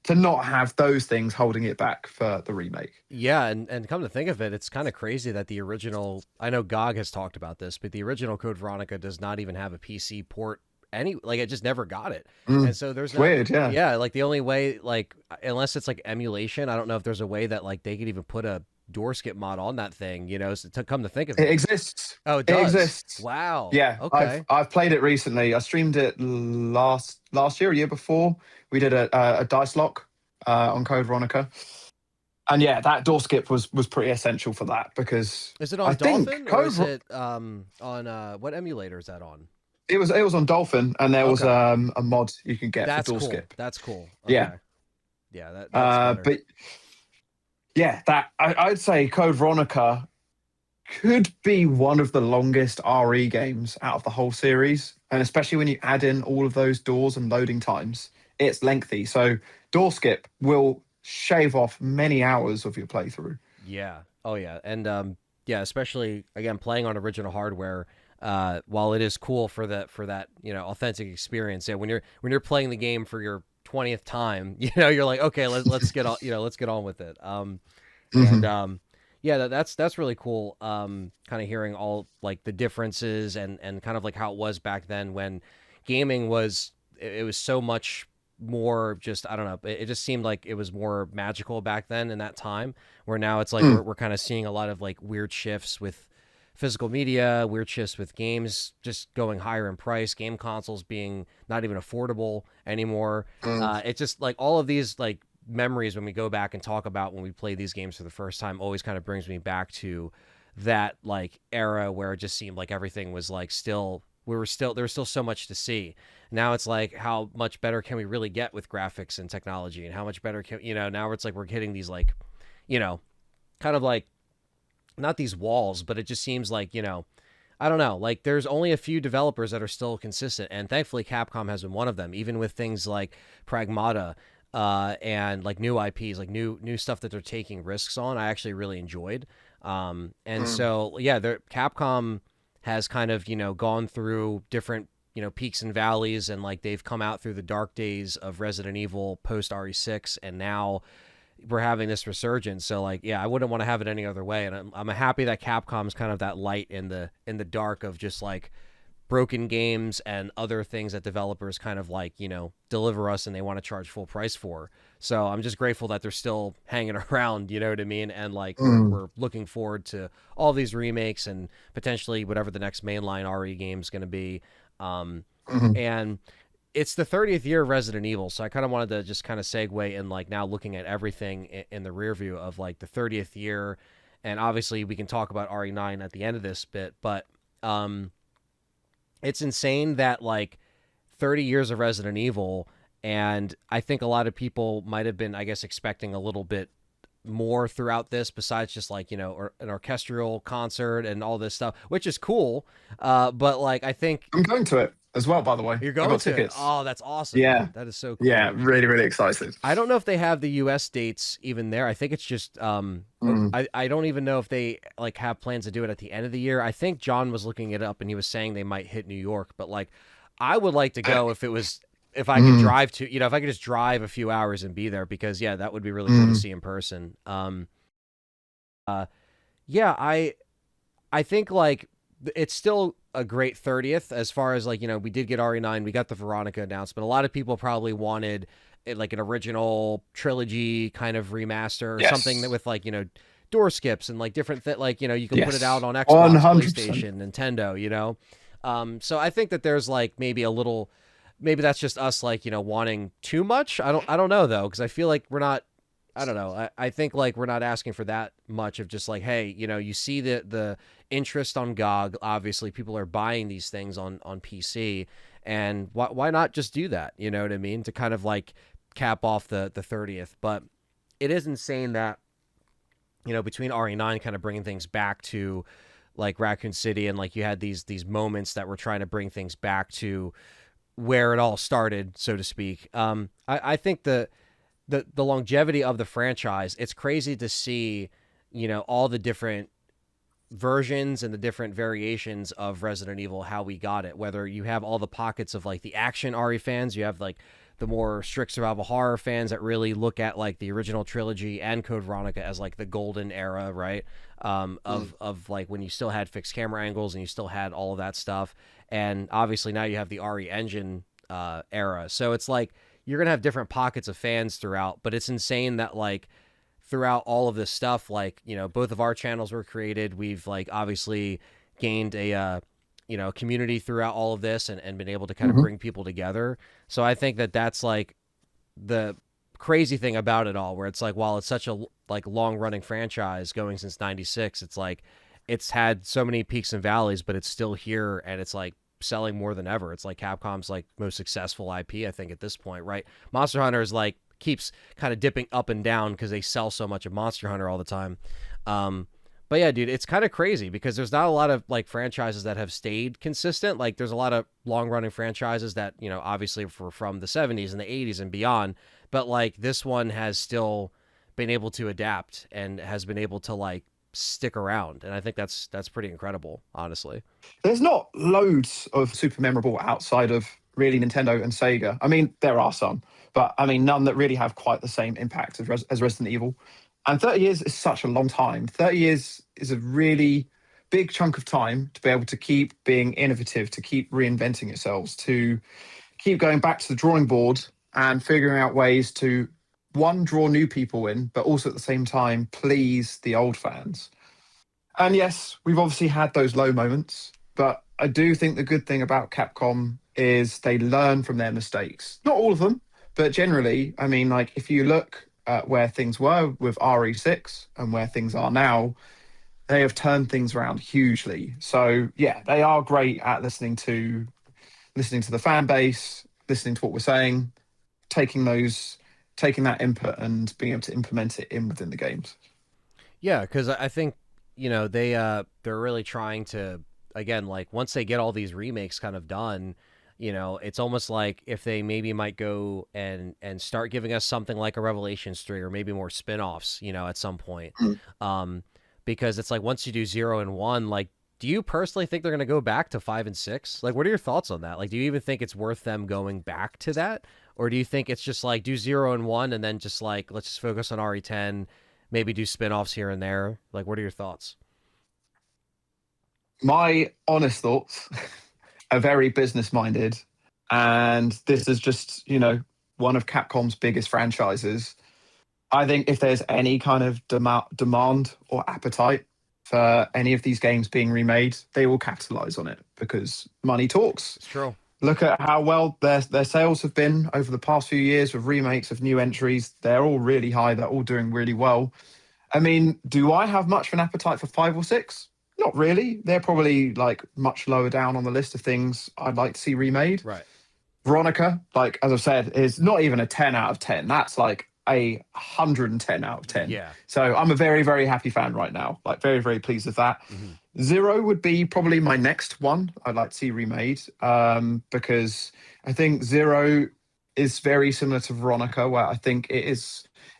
not have those things holding it back for the remake.
Yeah, and come to think of it, it's kind of crazy that the original, I know GOG has talked about this, but the original Code Veronica does not even have a PC port. It just never got it. And so there's
weird, yeah.
Yeah, like the only way, like, unless it's like emulation, I don't know if there's a way that like they could even put a door skip mod on that thing, so to come to think of it.
It exists.
Oh, it does?
It exists.
Wow.
Yeah,
okay.
I've played it recently. I streamed it last year, a year before. We did a dice lock on Code Veronica. And yeah, that door skip was pretty essential for that, because
is it on Dolphin or is it on what emulator is that on?
It was on Dolphin, and there was a mod you can get for door skip.
That's cool. Okay.
Yeah,
yeah. That's better.
But yeah, I'd say Code Veronica could be one of the longest RE games out of the whole series, and especially when you add in all of those doors and loading times, it's lengthy. So door skip will shave off many hours of your playthrough.
Yeah. Oh yeah. And yeah, especially again playing on original hardware. While it is cool for that authentic experience, yeah, when you're playing the game for your 20th time, you're like, okay, let's get on, let's get on with it. And yeah, that's really cool. Kind of hearing all like the differences and kind of like how it was back then when gaming was so much more just, I don't know, it just seemed like it was more magical back then in that time, where now it's like we're kind of seeing a lot of like weird shifts with physical media, weird shifts with games just going higher in price, game consoles being not even affordable anymore. It's just like all of these like memories when we go back and talk about when we play these games for the first time always kind of brings me back to that like era where it just seemed like everything was like still there was still so much to see. Now it's like how much better can we really get with graphics and technology, and how much better can now it's like we're hitting these like you know kind of like not these walls, but it just seems like I don't know. Like, there's only a few developers that are still consistent, and thankfully, Capcom has been one of them. Even with things like Pragmata, and like new IPs, like new stuff that they're taking risks on, I actually really enjoyed. And so yeah, Capcom has kind of gone through different peaks and valleys, and like they've come out through the dark days of Resident Evil post RE6, and now we're having this resurgence. So like, yeah, I wouldn't want to have it any other way. And I'm happy that Capcom's kind of that light in the dark of just like broken games and other things that developers kind of like, deliver us and they want to charge full price for. So I'm just grateful that they're still hanging around, you know what I mean? And like, we're looking forward to all these remakes and potentially whatever the next mainline RE game is going to be. And it's the 30th year of Resident Evil, so I kind of wanted to just kind of segue in like now looking at everything in the rear view of like the 30th year, and obviously we can talk about RE9 at the end of this bit, but it's insane that like 30 years of Resident Evil, and I think a lot of people might have been, I guess, expecting a little bit more throughout this besides just like or an orchestral concert and all this stuff, which is cool, but like I think
I'm going to it as well, by the way.
you're going
I got
to
tickets.
Oh, that's awesome.
Yeah,
that is so cool.
yeah, really, really excited.
I don't know if they have the US dates even there. I think it's just I don't even know if they like have plans to do it at the end of the year. I think John was looking it up and he was saying they might hit New York, but like I would like to go if I could drive to, if I could just drive a few hours and be there, because yeah, that would be really cool to see in person. Yeah, I think like it's still a great 30th as far as like, we did get RE9, we got the Veronica announcement. A lot of people probably wanted it like an original trilogy kind of remaster or something that with like, door skips and like different like, you can put it out on Xbox,
100%.
PlayStation, Nintendo, So I think that there's like maybe a little, maybe that's just us like, wanting too much. I don't know though, because I feel like we're not, I don't know. I think like we're not asking for that much of just like, hey, you see the interest on GOG. Obviously, people are buying these things on PC, and why not just do that? You know what I mean? To kind of like cap off the 30th. But it is insane that between RE9 kind of bringing things back to like Raccoon City, and like you had these moments that were trying to bring things back to where it all started, so to speak. I think the longevity of the franchise, it's crazy to see, all the different versions and the different variations of Resident Evil, how we got it, whether you have all the pockets of like the action RE fans, you have like the more strict survival horror fans that really look at like the original trilogy and Code Veronica as like the golden era, right? Of like when you still had fixed camera angles and you still had all of that stuff. And obviously now you have the RE engine era. So it's like, you're going to have different pockets of fans throughout, but it's insane that like throughout all of this stuff, like, both of our channels were created. We've like obviously gained a, community throughout all of this, and been able to kind of bring people together. So I think that that's like the crazy thing about it all, where it's like, while it's such a like long running franchise going since 96, it's like, it's had so many peaks and valleys, but it's still here, and it's like selling more than ever. It's like Capcom's like most successful IP, I think, at this point, right? Monster Hunter is like keeps kind of dipping up and down because they sell so much of Monster Hunter all the time. But yeah, dude, it's kind of crazy because there's not a lot of like franchises that have stayed consistent. Like there's a lot of long running franchises that, obviously were from the 70s and the 80s and beyond, but like this one has still been able to adapt and has been able to like stick around, and I think that's pretty incredible, honestly.
There's not loads of super memorable outside of really Nintendo and Sega. I mean, there are some, but I mean, none that really have quite the same impact as Resident Evil. And 30 years is such a long time. 30 years is a really big chunk of time to be able to keep being innovative, to keep reinventing yourselves, to keep going back to the drawing board and figuring out ways to, one, draw new people in, but also at the same time, please the old fans. And yes, we've obviously had those low moments, but I do think the good thing about Capcom is they learn from their mistakes. Not all of them, but generally, I mean, like if you look at where things were with RE6 and where things are now, they have turned things around hugely. So yeah, they are great at listening to the fan base, listening to what we're saying, taking that input and being able to implement it in within the games.
Yeah, because I think they're really trying to, again, like once they get all these remakes kind of done, it's almost like if they maybe might go and start giving us something like a Revelations 3 or maybe more spin-offs, at some point.
Mm.
Because it's like once you do 0 and 1, like do you personally think they're going to go back to 5 and 6? Like what are your thoughts on that? Like do you even think it's worth them going back to that? Or do you think it's just like do 0 and 1 and then just like let's just focus on RE10, maybe do spin-offs here and there? Like what are your thoughts?
My honest thoughts are very business minded, and this is just one of Capcom's biggest franchises. I think if there's any kind of demand or appetite for any of these games being remade, they will capitalize on it because money talks.
It's true.
Look at how well their sales have been over the past few years with remakes of new entries. They're all really high. They're all doing really well. I mean, do I have much of an appetite for 5 or 6? Not really. They're probably like much lower down on the list of things I'd like to see remade.
Right.
Veronica, like as I've said, is not even a 10 out of 10. That's like a 110 out of 10.
Yeah.
So I'm a very, very happy fan right now. Like very, very pleased with that.
Mm-hmm.
0 would be probably my next one I'd like to see remade, because I think 0 is very similar to Veronica, where I think it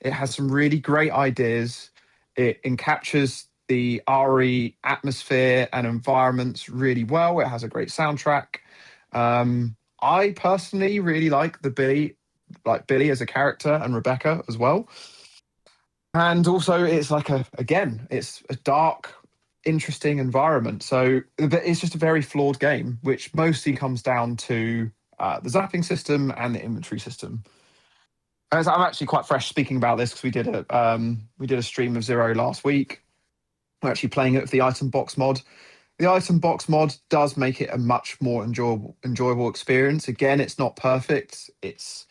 has some really great ideas. It encaptures the RE atmosphere and environments really well. It has a great soundtrack. I personally really like Billy as a character and Rebecca as well. And also it's like it's a dark, interesting environment. So it's just a very flawed game, which mostly comes down to the zapping system and the inventory system. As I'm actually quite fresh speaking about this because we did a stream of 0 last week. We're actually playing it with the item box mod. The item box mod does make it a much more enjoyable experience. Again, it's not perfect. It's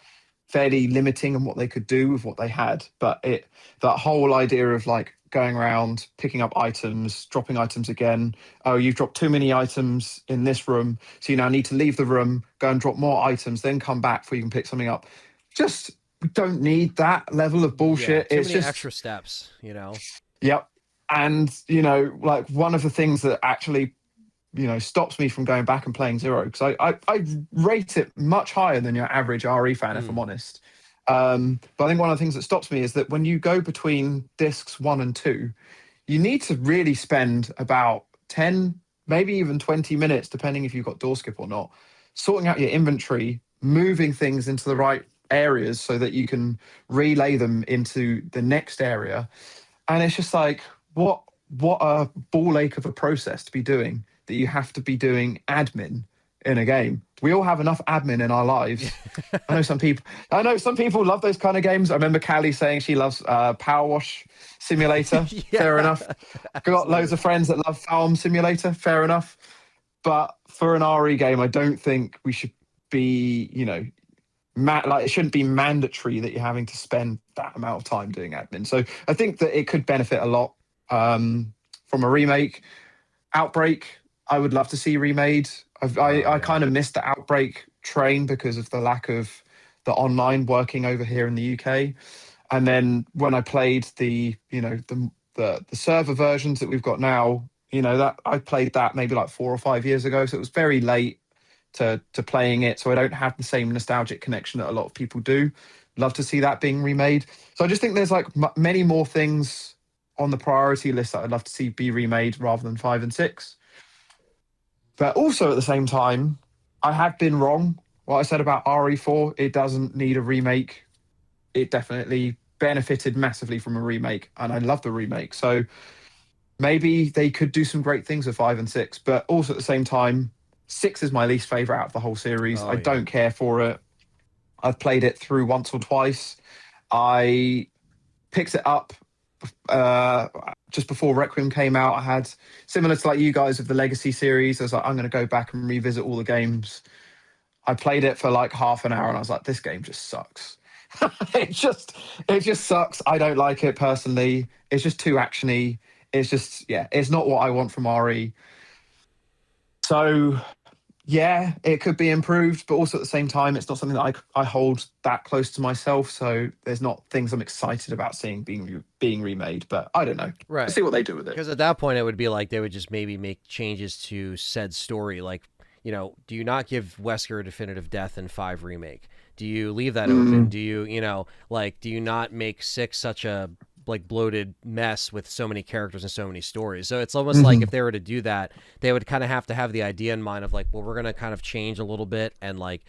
fairly limiting on what they could do with what they had. But that whole idea of like going around, picking up items, dropping items again. Oh, you've dropped too many items in this room, so you now need to leave the room, go and drop more items, then come back before you can pick something up. Just we don't need that level of bullshit.
Yeah, too
it's
many
just
extra steps,
Yep. And, like one of the things that actually, stops me from going back and playing 0, because I rate it much higher than your average RE fan, if I'm honest. But I think one of the things that stops me is that when you go between discs 1 and 2, you need to really spend about 10, maybe even 20 minutes, depending if you've got door skip or not, sorting out your inventory, moving things into the right areas so that you can relay them into the next area. And it's just like, what a ball ache of a process to be doing, that you have to be doing admin in a game. We all have enough admin in our lives. I know some people love those kind of games. I remember Callie saying she loves Power Wash Simulator.
Yeah,
fair enough. I've got loads of friends that love Farm Simulator. Fair enough. But for an RE game, I don't think we should be, it shouldn't be mandatory that you're having to spend that amount of time doing admin. So I think that it could benefit a lot from a remake. Outbreak, I would love to see remade. I kind of missed the Outbreak train because of the lack of the online working over here in the UK. And then when I played the server versions that we've got now, that I played that maybe like 4 or 5 years ago. So it was very late to playing it, so I don't have the same nostalgic connection that a lot of people do. Love to see that being remade. So I just think there's like many more things on the priority list that I'd love to see be remade rather than 5 and 6. But also at the same time, I have been wrong. What I said about RE4, it doesn't need a remake. It definitely benefited massively from a remake, and I love the remake. So maybe they could do some great things with 5 and 6, but also at the same time, 6 is my least favorite out of the whole series. I don't care for it. I've played it through once or twice. I picked it up just before Requiem came out. I had, similar to like you guys with the Legacy series, I was like, I'm going to go back and revisit all the games. I played it for like half an hour and I was like, this game just sucks. it just sucks. I don't like it personally. It's just too actiony. It's just, yeah, it's not what I want from RE. So yeah, it could be improved, but also at the same time, it's not something that I hold that close to myself. So there's not things I'm excited about seeing being remade. But I don't know. We'll
Right.
see what they do with it.
Because at that point, it would be like they would just maybe make changes to said story. Like, do you not give Wesker a definitive death in 5 remake? Do you leave that open? Do you, do you not make 6 such a like bloated mess with so many characters and so many stories? So it's almost like if they were to do that, they would kind of have the idea in mind of like, well, we're going to kind of change a little bit and like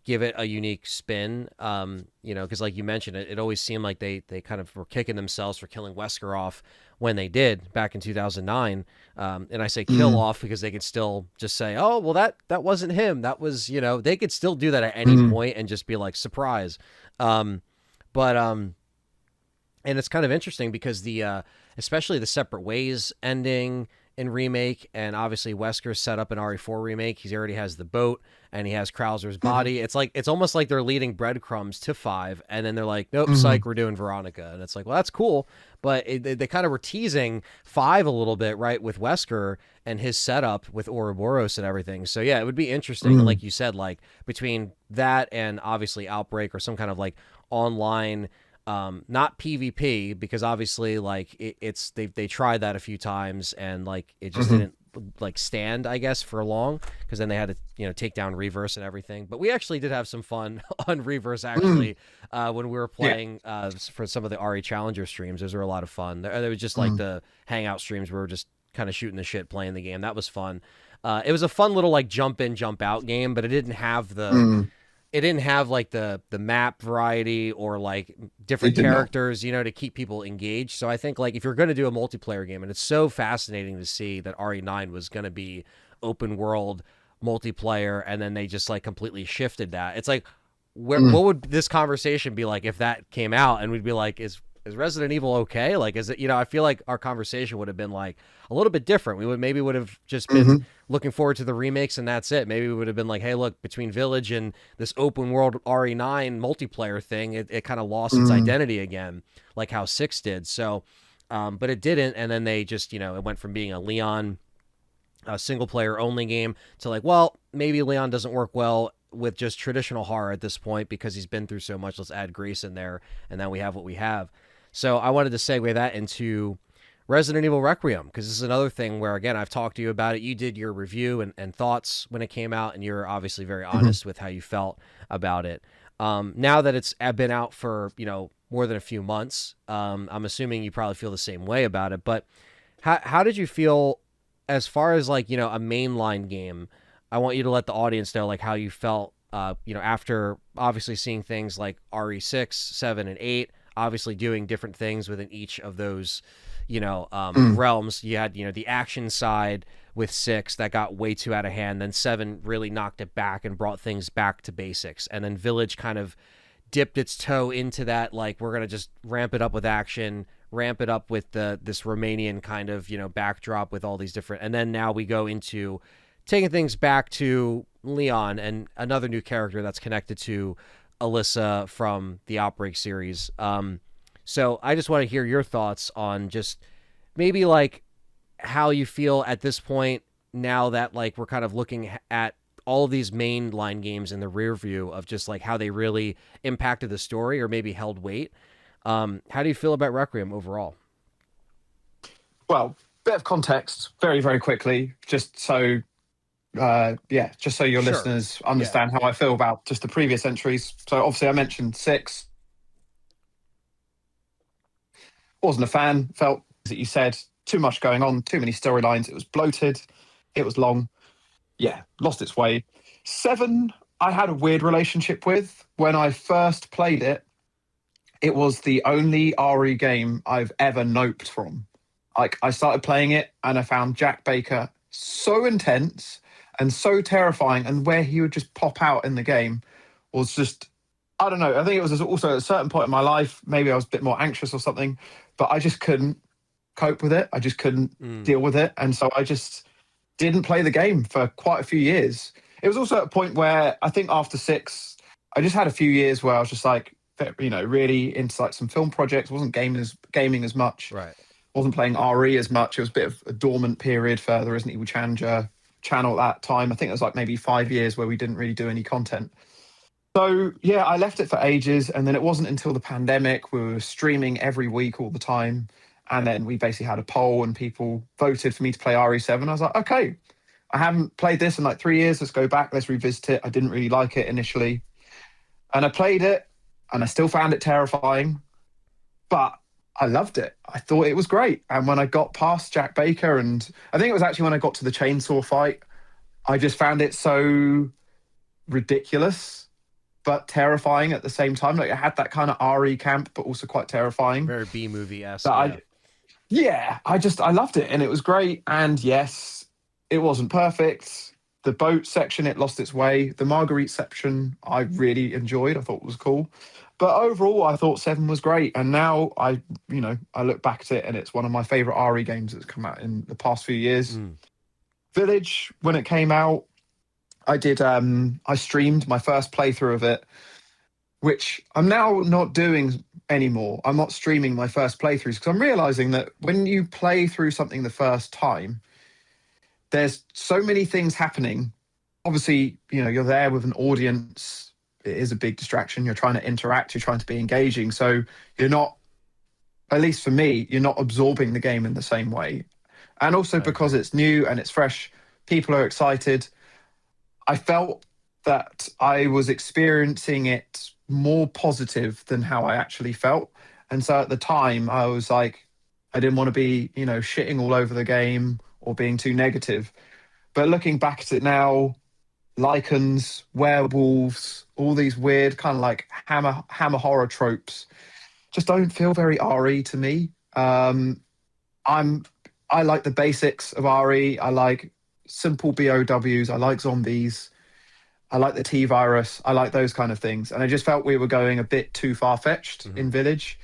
give it a unique spin. Because like you mentioned, it always seemed like they kind of were kicking themselves for killing Wesker off when they did back in 2009. And I say kill off because they could still just say, oh, well, that wasn't him. That was, they could still do that at any point and just be like, surprise. And it's kind of interesting because especially the separate ways ending in remake, and obviously Wesker's set up in RE4 remake. He already has the boat and he has Krauser's body. It's almost like they're leading breadcrumbs to 5, and then they're like, nope, psych, we're doing Veronica. And it's like, well, that's cool, but they kind of were teasing 5 a little bit, right, with Wesker and his setup with Ouroboros and everything. So yeah, it would be interesting. And like you said, like between that and obviously Outbreak or some kind of like online, not PvP, because obviously like they tried that a few times and like it just didn't like stand, I guess, for long, because then they had to take down Reverse and everything. But we actually did have some fun on Reverse actually when we were playing for some of the RE Challenger streams. Those were a lot of fun. There was just like the hangout streams where we were just kind of shooting the shit playing the game. That was fun. It was a fun little like jump in jump out game, but it didn't have the it didn't have like the map variety or like different characters, to keep people engaged. So I think like if you're going to do a multiplayer game, and it's so fascinating to see that RE9 was going to be open world multiplayer, and then they just like completely shifted that. It's like, what would this conversation be like if that came out and we'd be like, is Resident Evil okay? Like, is it, I feel like our conversation would have been like a little bit different. We would have just been looking forward to the remakes and that's it. Maybe we would have been like, hey, look, between Village and this open world RE9 multiplayer thing, it kind of lost its identity again, like how 6 did. So, but it didn't. And then they just, it went from being a Leon single player only game to like, well, maybe Leon doesn't work well with just traditional horror at this point because he's been through so much. Let's add Grease in there. And then we have what we have. So I wanted to segue that into Resident Evil Requiem, because this is another thing where, again, I've talked to you about it. You did your review and thoughts when it came out, and you're obviously very honest with how you felt about it. Now that it's been out for, more than a few months, I'm assuming you probably feel the same way about it. But how did you feel as far as like, a mainline game? I want you to let the audience know like how you felt, after obviously seeing things like RE6, 7, and 8, obviously doing different things within each of those, realms. You had, the action side with 6 that got way too out of hand. Then 7 really knocked it back and brought things back to basics. And then Village kind of dipped its toe into that, like, we're going to just ramp it up with action, ramp it up with this Romanian kind of, backdrop with all these different. And then now we go into taking things back to Leon and another new character that's connected to Alyssa from the Outbreak series. So I just want to hear your thoughts on just maybe like how you feel at this point now that like we're kind of looking at all of these mainline games in the rear view of just like how they really impacted the story or maybe held weight. How do you feel about Requiem overall?
Well, bit of context very, very quickly, just so just so your listeners understand how I feel about just the previous entries. So obviously I mentioned 6. Wasn't a fan. Felt that you said too much going on, too many storylines. It was bloated. It was long. Yeah, lost its way. 7, I had a weird relationship with. When I first played it, it was the only RE game I've ever noped from. Like, I started playing it and I found Jack Baker so intense and so terrifying, and where he would just pop out in the game was just, I don't know. I think it was also at a certain point in my life, maybe I was a bit more anxious or something, but I just couldn't cope with it. I just couldn't deal with it. And so I just didn't play the game for quite a few years. It was also at a point where I think after 6, I just had a few years where I was just like, really into like some film projects, wasn't gaming as much.
Right.
wasn't playing RE as much. It was a bit of a dormant period for the Resident Evil Challenger channel at that time. I think it was like maybe 5 years where we didn't really do any content. So yeah, I left it for ages, and then it wasn't until the pandemic we were streaming every week all the time, and then we basically had a poll and people voted for me to play RE7. I was like, okay, I haven't played this in like 3 years. Let's go back. Let's revisit it. I didn't really like it initially, and I played it, and I still found it terrifying, but I loved it. I thought it was great. And when I got past Jack Baker, and I think it was actually when I got to the chainsaw fight, I just found it so ridiculous but terrifying at the same time. Like it had that kind of RE camp, but also quite terrifying.
Very B movie-esque.
I loved it, and it was great. And yes, it wasn't perfect. The boat section, it lost its way. The Marguerite section, I really enjoyed. I thought it was cool. But overall, I thought 7 was great. And now I look back at it, and it's one of my favorite RE games that's come out in the past few years. Village, when it came out, I streamed my first playthrough of it, which I'm now not doing anymore. I'm not streaming my first playthroughs because I'm realizing that when you play through something the first time, there's so many things happening. Obviously, you're there with an audience. It is a big distraction. You're trying to interact. You're trying to be engaging. So you're not, at least for me, you're not absorbing the game in the same way. And also because it's new and it's fresh, people are excited. I felt that I was experiencing it more positive than how I actually felt. And so at the time, I was like, I didn't want to be, shitting all over the game or being too negative. But looking back at it now, lichens, werewolves, all these weird kind of like hammer horror tropes just don't feel very RE to me. I like the basics of RE. I like simple BOWs. I like zombies. I like the T-virus. I like those kind of things. And I just felt we were going a bit too far-fetched in Village.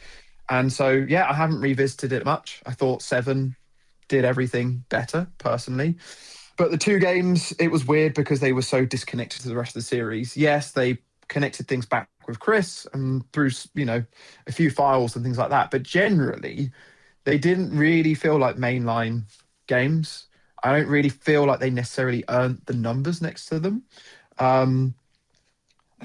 And so, yeah, I haven't revisited it much. I thought 7 did everything better, personally. But the 2 games, it was weird because they were so disconnected to the rest of the series. Yes, they connected things back with Chris and through, a few files and things like that. But generally, they didn't really feel like mainline games. I don't really feel like they necessarily earned the numbers next to them. I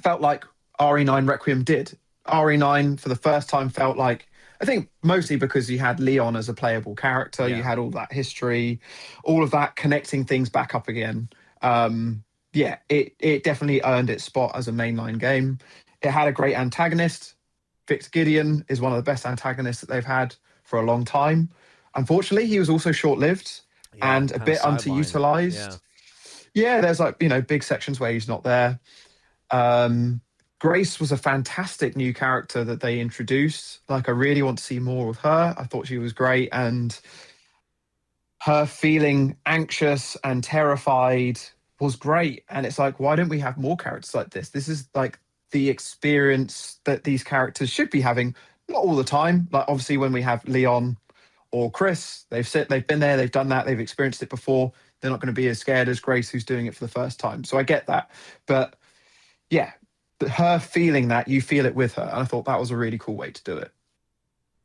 felt like RE9 Requiem did. RE9 for the first time felt like, I think mostly because you had Leon as a playable character, you had all that history, all of that connecting things back up again. It definitely earned its spot as a mainline game. It had a great antagonist. Victor Gideon is one of the best antagonists that they've had for a long time. Unfortunately, he was also short-lived and a bit underutilized. Yeah, there's like, big sections where he's not there. Grace was a fantastic new character that they introduced. Like, I really want to see more of her. I thought she was great. And her feeling anxious and terrified was great. And it's like, why don't we have more characters like this? This is like the experience that these characters should be having. Not all the time. Like, obviously, when we have Leon or Chris, they've been there, they've done that, they've experienced it before. They're not going to be as scared as Grace, who's doing it for the first time. So I get that. But yeah, her feeling that, you feel it with her. And I thought that was a really cool way to do it.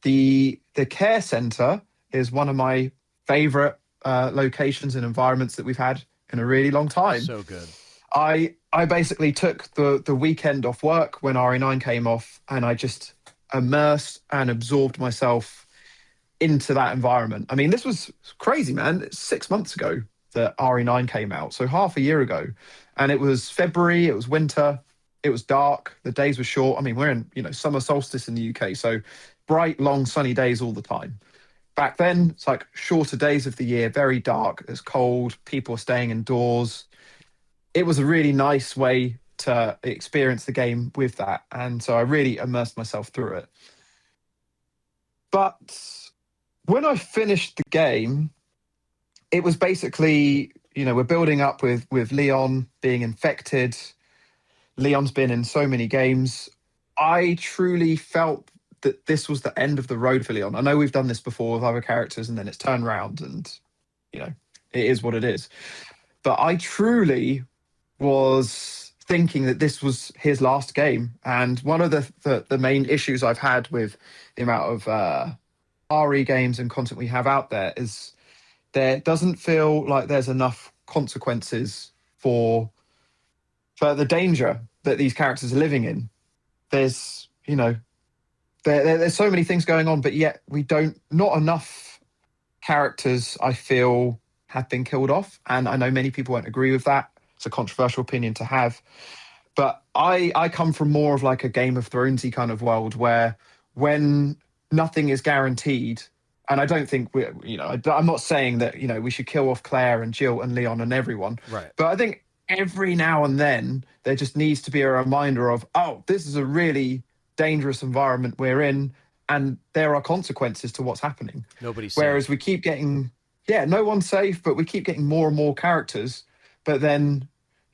The care center is one of my favorite locations and environments that we've had in a really long time.
So good.
I basically took the weekend off work when RE9 came off, and I just immersed and absorbed myself into that environment. I mean, this was crazy, man. It's 6 months ago that RE9 came out, so half a year ago. And it was February, it was winter, it was dark, the days were short. I mean, we're in, summer solstice in the UK, so bright, long, sunny days all the time. Back then, it's like shorter days of the year, very dark, it's cold, people are staying indoors. It was a really nice way to experience the game with that. And so I really immersed myself through it. But when I finished the game, it was basically, we're building up with Leon being infected. Leon's been in so many games. I truly felt that this was the end of the road for Leon. I know we've done this before with other characters and then it's turned around and, it is what it is. But I truly was thinking that this was his last game. And one of the main issues I've had with the amount of RE games and content we have out there is there doesn't feel like there's enough consequences for the danger that these characters are living in. There's, there's so many things going on, but yet not enough characters, I feel, have been killed off. And I know many people won't agree with that. It's a controversial opinion to have. But I come from more of like a Game of Thronesy kind of world where when nothing is guaranteed, and I don't think I'm not saying that, we should kill off Claire and Jill and Leon and everyone.
Right.
But I think every now and then there just needs to be a reminder of, oh, this is a really dangerous environment we're in, and there are consequences to what's happening.
Nobody's
Whereas
safe.
we keep getting, no one's safe, but we keep getting more and more characters, but then,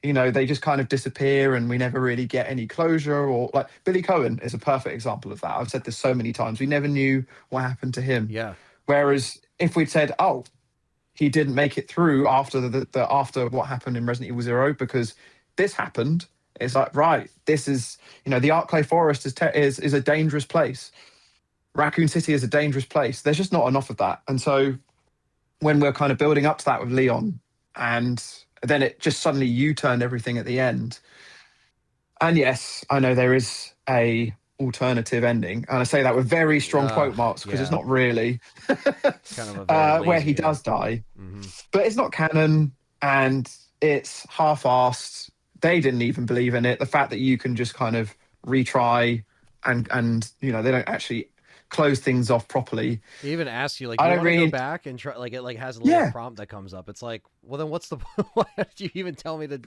they just kind of disappear and we never really get any closure. Or like Billy Cohen is a perfect example of that. I've said this so many times. We never knew what happened to him.
Yeah.
Whereas if we'd said, oh, he didn't make it through after after what happened in Resident Evil 0 because this happened, it's like, right, this is, the Arclay Forest is a dangerous place. Raccoon City is a dangerous place. There's just not enough of that. And so when we're kind of building up to that with Leon, and then it just suddenly U-turned everything at the end. And yes, I know there is a alternative ending, and I say that with very strong quote marks because it's not really
kind of a very
where he
lazy,
does die.
Mm-hmm.
But it's not canon, and it's half-assed. They didn't even believe in it. The fact that you can just kind of retry and they don't actually close things off properly.
They even ask you, like, you want to go back and try, like, it like has a little prompt that comes up. It's like, well, then what's the point? Why did you even tell me to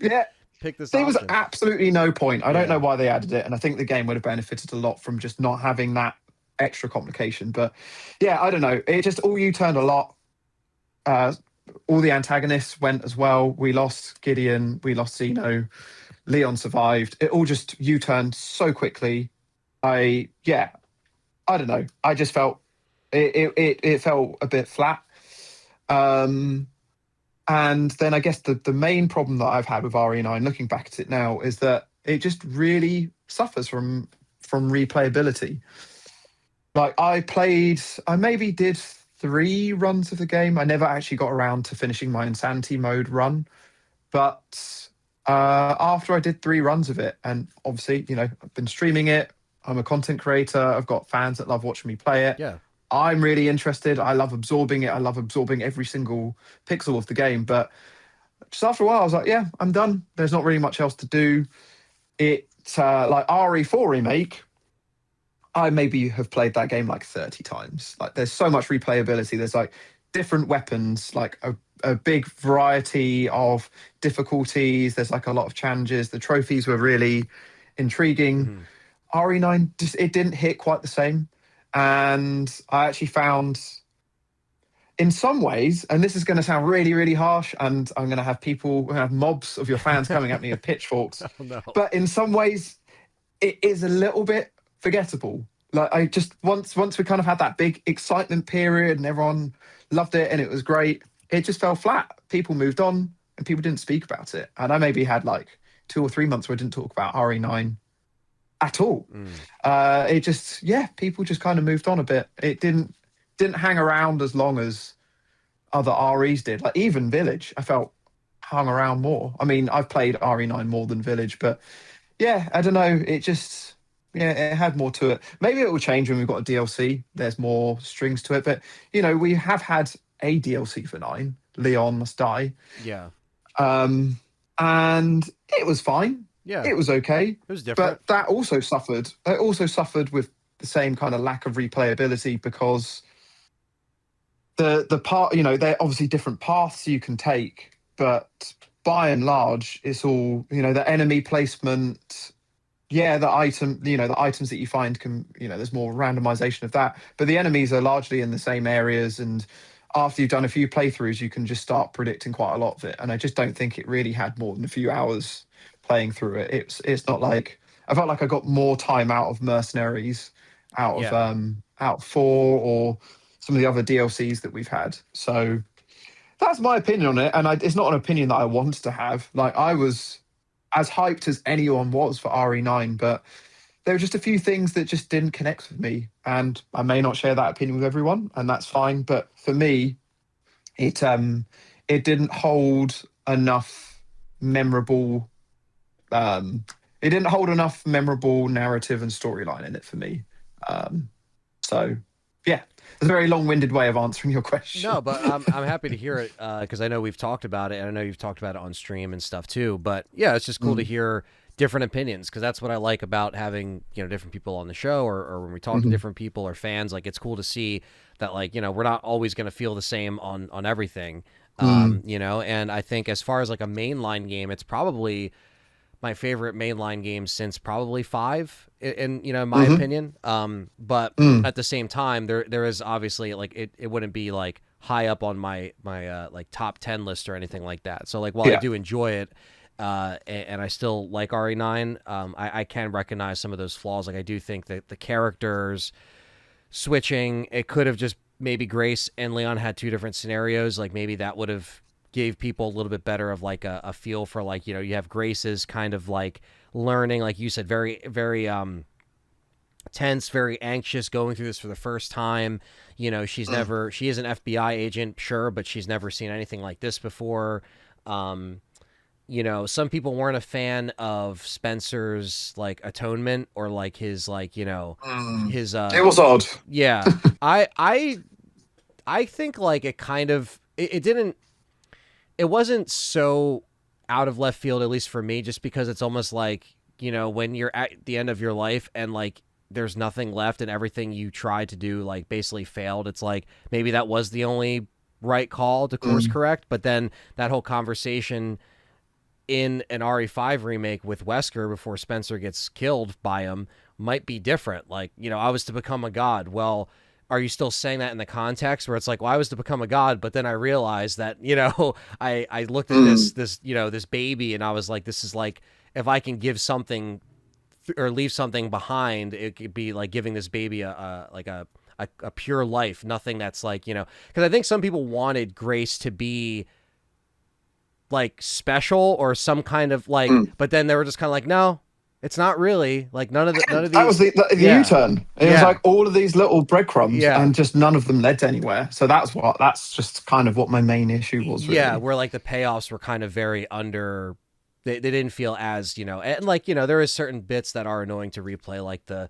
pick this
There
option?
was absolutely no point. I don't know why they added it, and I think the game would have benefited a lot from just not having that extra complication. But yeah, I don't know. It just all U-turned a lot. All the antagonists went as well. We lost Gideon, we lost Zeno, Leon survived. It all just U-turned so quickly. I don't know. I just felt it felt a bit flat. And then I guess the main problem that I've had with RE9, looking back at it now, is that it just really suffers from replayability. Like I maybe did 3 runs of the game. I never actually got around to finishing my Insanity mode run. But after I did 3 runs of it, and obviously, I've been streaming it. I'm a content creator. I've got fans that love watching me play it.
Yeah.
I'm really interested. I love absorbing it. I love absorbing every single pixel of the game. But just after a while, I was like, yeah, I'm done. There's not really much else to do. It's like RE4 Remake. I maybe have played that game like 30 times. Like there's so much replayability. There's like different weapons, like a big variety of difficulties. There's like a lot of challenges. The trophies were really intriguing.
Mm-hmm.
RE9, it didn't hit quite the same. And I actually found, in some ways, and this is going to sound really, really harsh, and I'm going to have mobs of your fans coming at me with pitchforks.
Oh, no.
But in some ways, it is a little bit forgettable. Like I just once we kind of had that big excitement period and everyone loved it and it was great, it just fell flat. People moved on and people didn't speak about it. And I maybe had like 2 or 3 months where I didn't talk about RE9 at all. It just, people just kind of moved on a bit. It didn't hang around as long as other REs did. Like even Village, I felt hung around more. I mean, I've played RE9 more than Village, but yeah, I don't know. It just, it had more to it. Maybe it will change when we've got a DLC. There's more strings to it. But, we have had a DLC for 9. Leon Must Die.
Yeah.
And it was fine.
Yeah.
It was okay.
It was different.
But that also suffered. It also suffered with the same kind of lack of replayability because the part, there are obviously different paths you can take, but by and large, it's all, the enemy placement. Yeah, the items that you find can, there's more randomization of that. But the enemies are largely in the same areas. And after you've done a few playthroughs, you can just start predicting quite a lot of it. And I just don't think it really had more than a few hours playing through it. It's not like, I felt like I got more time out of Mercenaries, out of 4 or some of the other DLCs that we've had. So that's my opinion on it. And it's not an opinion that I want to have. Like I was as hyped as anyone was for RE9, but there were just a few things that just didn't connect with me, and I may not share that opinion with everyone, and that's fine. But for me, it didn't hold enough memorable um it didn't hold enough memorable narrative and storyline in it for me. Um, so yeah, it's a very long-winded way of answering your question.
No, but I'm happy to hear it because I know we've talked about it, and I know you've talked about it on stream and stuff too. But yeah, it's just cool to
Mm,
hear different opinions because that's what I like about having different people on the show or when we talk to
mhm,
different people or fans. Like it's cool to see that we're not always going to feel the same on everything.
mm,
And I think as far as like a mainline game, it's probably my favorite mainline game since probably five, in my
mhm,
opinion. But
mm,
at the same time, there is obviously like it wouldn't be like high up on my like top 10 list or anything like that. So like while I
yeah.
do enjoy it, and I still like RE9, I can recognize some of those flaws. Like I do think that the characters switching, it could have just maybe Grace and Leon had two different scenarios. Like maybe that would have gave people a little bit better of like a feel for like you have Grace's kind of like learning, like you said, very very tense, very anxious, going through this for the first time.
Mm,
She is an FBI agent, sure, but she's never seen anything like this before. um some people weren't a fan of Spencer's like atonement or like his like
mm.
his
It was odd.
yeah. I think like it kind of it didn't, it wasn't so out of left field, at least for me, just because it's almost like, when you're at the end of your life and like there's nothing left and everything you tried to do like basically failed. It's like maybe that was the only right call to course
Mm,
correct. But then that whole conversation in an RE5 remake with Wesker before Spencer gets killed by him might be different. Like, I was to become a god. Well, are you still saying that in the context where it's like, well, I was to become a god, but then I realized that, I looked at
mm,
this baby and I was like, this is like, if I can give something or leave something behind, it could be like giving this baby a pure life, nothing that's like, because I think some people wanted Grace to be like special or some kind of like,
mm.
but then they were just kind of like, no, it's not really like none of
That was
these.
the
Yeah,
U-turn. It was
yeah,
like all of these little breadcrumbs,
yeah,
and just none of them led to anywhere. So that's just kind of what my main issue was,
yeah.
really.
Where like the payoffs were kind of very under. They didn't feel as and like there is certain bits that are annoying to replay, like the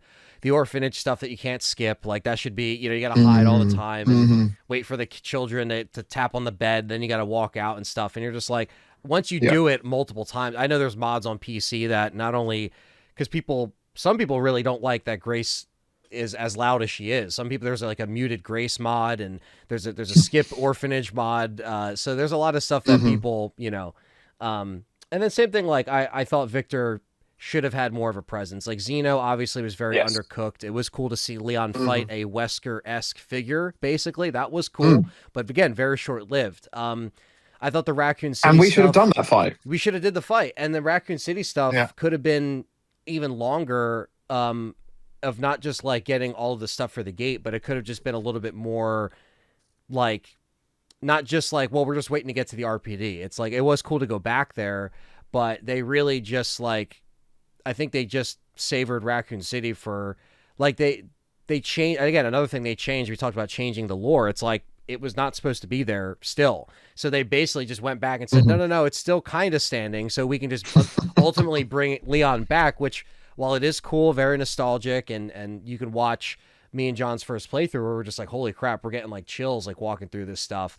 orphanage stuff that you can't skip. Like that should be you got to hide all the
Mm,
time and
hmm.
wait for the children to tap on the bed. Then you got to walk out and stuff, and you're just like, once you
Yeah.
do it multiple times. I know there's mods on PC that not only because some people really don't like that Grace is as loud as she is. Some people, there's like a muted Grace mod, and there's a skip orphanage mod. So there's a lot of stuff that
Hmm.
people and then same thing, like I thought Victor should have had more of a presence. Like Zeno obviously was very
Yes.
undercooked. It was cool to see Leon fight
Hmm.
a Wesker-esque figure, basically. That was cool,
Mm.
but again, very short-lived. I thought the Raccoon
And
City
we should have done
stuff,
that fight.
we should have did the fight, and the Raccoon City
Yeah.
stuff could have been even longer, of not just like getting all of the stuff for the gate, but it could have just been a little bit more like, not just like, well, we're just waiting to get to the RPD. It's like, it was cool to go back there, but they really just like, I think they just savored Raccoon City for like they changed again. Another thing they changed, we talked about changing the lore. It's like it was not supposed to be there still. So they basically just went back and said, no,
Hmm.
no, no, it's still kind of standing. So we can just ultimately bring Leon back, which while it is cool, very nostalgic, and you can watch me and John's first playthrough where we're just like, holy crap, we're getting like chills like walking through this stuff.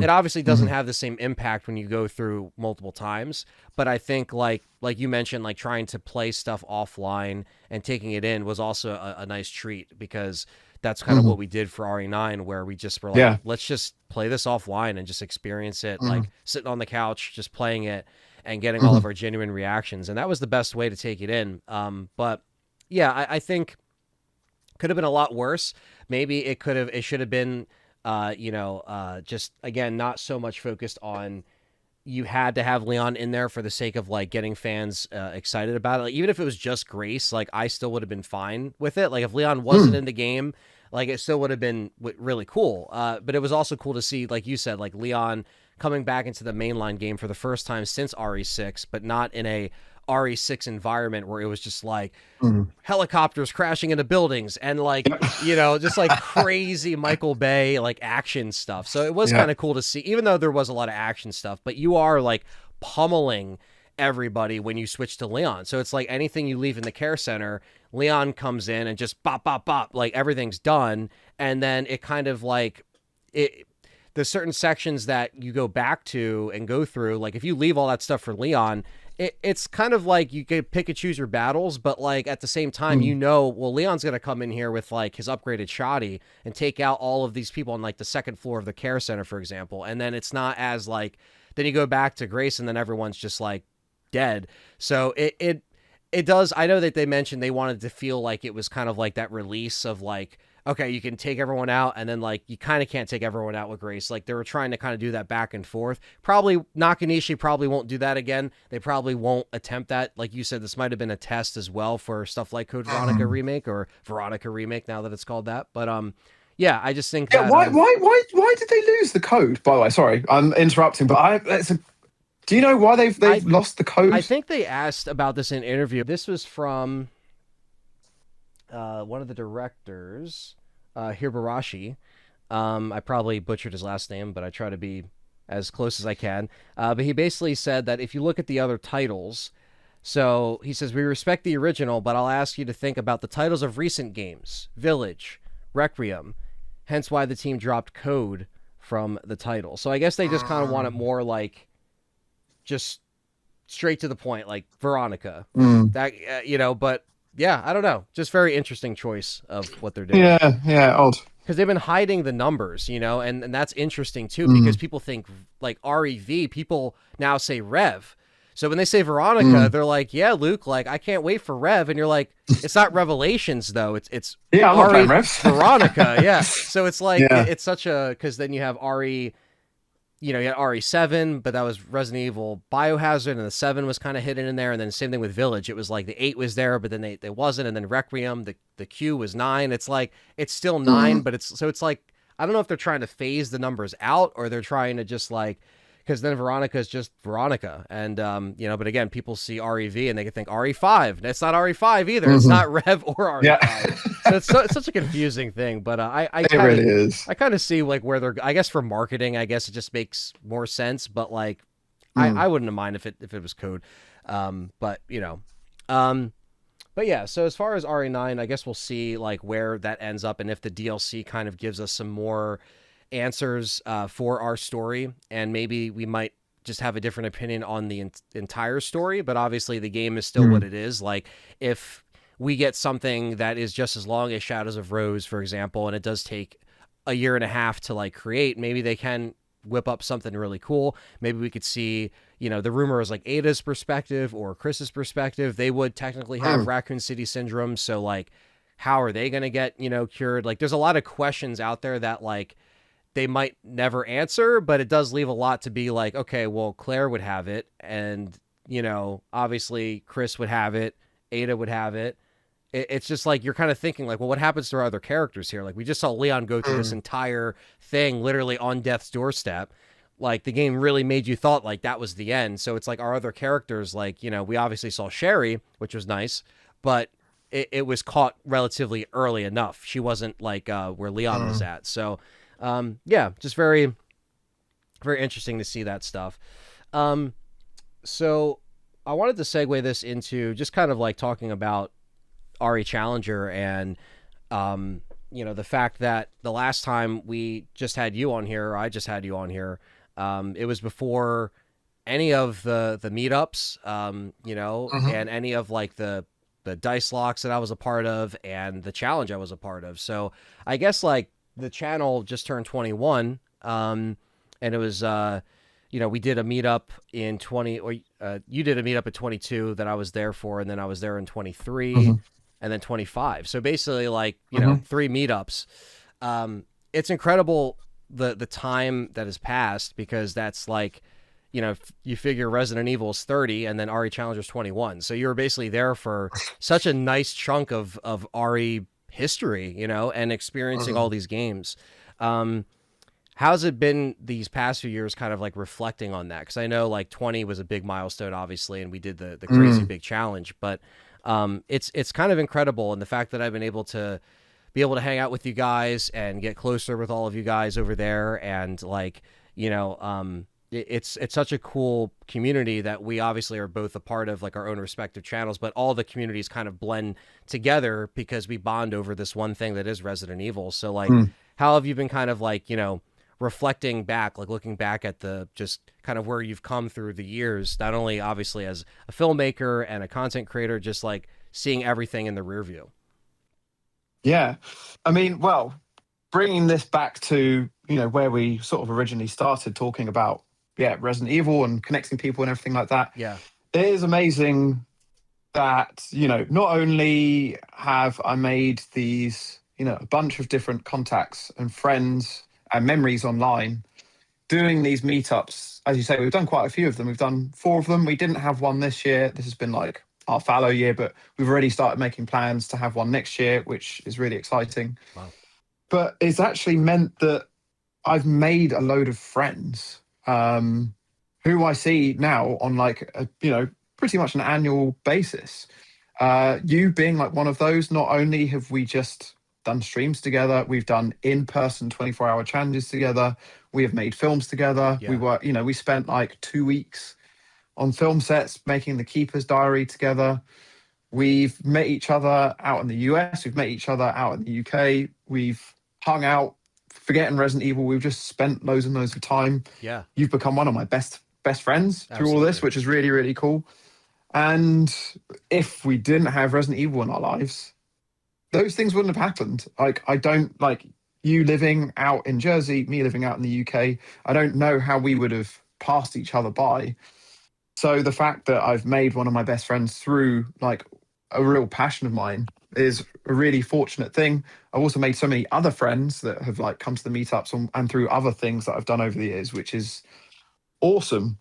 It
Mm.
obviously doesn't
Hmm.
have the same impact when you go through multiple times, but I think like you mentioned, like trying to play stuff offline and taking it in was also a nice treat because that's kind of
Hmm.
what we did for RE9, where we just were like,
Yeah.
let's just play this offline and just experience it,
Hmm.
like sitting on the couch, just playing it and getting all
Hmm.
of our genuine reactions. And that was the best way to take it in. But yeah, I think could have been a lot worse. Maybe it should have been, just again, not so much focused on you had to have Leon in there for the sake of like getting fans excited about it. Like even if it was just Grace, like I still would have been fine with it. Like if Leon wasn't
Mm.
in the game, like it still would have been really cool. But it was also cool to see, like you said, like Leon coming back into the mainline game for the first time since RE6, but not in a RE6 environment where it was just like
Mm.
helicopters crashing into buildings and like, you know, just like crazy Michael Bay, like action stuff. So it was kind of cool to see, even though there was a lot of action stuff, but you are like pummeling everybody when you switch to Leon. So it's like anything you leave in the care center, Leon comes in and just bop, bop, bop, like everything's done. And then it kind of like, there's certain sections that you go back to and go through. Like if you leave all that stuff for Leon, it's kind of like you could pick and choose your battles, but like at the same time, you know, well, Leon's going to come in here with like his upgraded shoddy and take out all of these people on like the second floor of the care center, for example. And then it's not as like, then you go back to Grace and then everyone's just like dead. So it does. I know that they mentioned they wanted to feel like it was kind of like that release of like, okay, you can take everyone out, and then like you kind of can't take everyone out with Grace. Like they were trying to kind of do that back and forth. Probably Nakanishi probably won't do that again. They probably won't attempt that. Like you said, this might have been a test as well for stuff like Code Veronica Remake or Veronica Remake now that it's called that. But yeah, I just think that
why did they lose the code? By the way, sorry, I'm interrupting, but do you know why they've lost the code?
I think they asked about this in an interview. This was from one of the directors, Hibarashi. I probably butchered his last name, but I try to be as close as I can. But he basically said that if you look at the other titles, so he says, we respect the original, but I'll ask you to think about the titles of recent games, Village, Requiem, hence why the team dropped code from the title. So I guess they just kind of want it more like just straight to the point, like Veronica. That, you know, but yeah, I don't know. Just very interesting choice of what they're doing.
Yeah, odd.
Because they've been hiding the numbers, you know, and that's interesting too, because people think like REV, people now say Rev. So when they say Veronica, they're like, yeah, Luke, like, I can't wait for Rev. And you're like, it's not Revelations though. It's
I'm not playing Rev.
Veronica. Yeah. So it's like, it's such a, because then you have RE, you know, you had RE7, but that was Resident Evil Biohazard, and the 7 was kind of hidden in there. And then same thing with Village. It was like the 8 was there, but then they wasn't. And then Requiem, the Q was 9. It's like, it's still 9, but it's like, I don't know if they're trying to phase the numbers out or they're trying to just like, because then Veronica is just Veronica. And, you know, but again, people see REV and they can think RE5. It's not RE5 either. It's not Rev or RE5. So it's such a confusing thing. But
it really is.
I kind of see like where they're, I guess for marketing, I guess it just makes more sense. But like, I wouldn't have mind if it was code. But, you know, but yeah, so as far as RE9, I guess we'll see like where that ends up and if the DLC kind of gives us some more answers for our story, and maybe we might just have a different opinion on the entire story, but obviously the game is still what it is. Like if we get something that is just as long as Shadows of Rose, for example, and it does take a year and a half to like create, maybe they can whip up something really cool. Maybe we could see, you know, the rumor is like Ada's perspective or Chris's perspective. They would technically have Raccoon City syndrome, so like how are they going to get, you know, cured? Like there's a lot of questions out there that like they might never answer, but it does leave a lot to be like, okay, well, Claire would have it. And, you know, obviously Chris would have it. Ada would have it. It's just like, you're kind of thinking like, well, what happens to our other characters here? Like we just saw Leon go through this entire thing, literally on death's doorstep. Like the game really made you thought like that was the end. So it's like our other characters, like, you know, we obviously saw Sherry, which was nice, but it was caught relatively early enough. She wasn't like where Leon was at. So, yeah, just very, very interesting to see that stuff. So I wanted to segue this into just kind of like talking about RE Challenger and, you know, the fact that the last time we just had you on here, or I just had you on here, it was before any of the meetups, you know, and any of like the dice locks that I was a part of and the challenge I was a part of. So I guess like, the channel just turned 21, and it was, you know, we did a meetup in 20, or you did a meetup at 22 that I was there for, and then I was there in 23, and then 25. So basically, like, you know, 3 meetups. It's incredible the time that has passed, because that's like, you know, you figure Resident Evil is 30, and then RE Challenger's 21. So you were basically there for such a nice chunk of RE history, you know, and experiencing all these games. How How's it been these past few years, kind of like reflecting on that? Because I know like 20 was a big milestone, obviously, and we did the crazy big challenge. But it's kind of incredible, and the fact that I've been able to hang out with you guys and get closer with all of you guys over there, and like it's such a cool community that we obviously are both a part of, like our own respective channels, but all the communities kind of blend together because we bond over this one thing that is Resident Evil. So like, how have you been kind of like reflecting back, like looking back at the just kind of where you've come through the years, not only obviously as a filmmaker and a content creator, just like seeing everything in the rear view?
Yeah. I mean, well, bringing this back to, where we sort of originally started talking about, Resident Evil and connecting people and everything like that.
Yeah.
It is amazing that, not only have I made these, a bunch of different contacts and friends and memories online doing these meetups. As you say, we've done quite a few of them. We've done 4 of them. We didn't have one this year. This has been like our fallow year, but we've already started making plans to have one next year, which is really exciting.
Wow.
But it's actually meant that I've made a load of friends who I see now on like pretty much an annual basis. You being like one of those. Not only have we just done streams together, we've done in-person 24-hour challenges together, we have made films together.
Yeah.
We were, we spent like 2 weeks on film sets making the Keeper's Diary together. We've met each other out in the US, we've met each other out in the UK, we've hung out, forgetting Resident Evil, we've just spent loads and loads of time.
Yeah.
You've become one of my best friends through all this,
Absolutely.
which is really, really cool. And if we didn't have Resident Evil in our lives, those things wouldn't have happened. Like, I don't, like, you living out in Jersey, me living out in the UK, I don't know how we would have passed each other by. So the fact that I've made one of my best friends through like a real passion of mine is a really fortunate thing. I've also made so many other friends that have like come to the meetups and through other things that I've done over the years, which is awesome.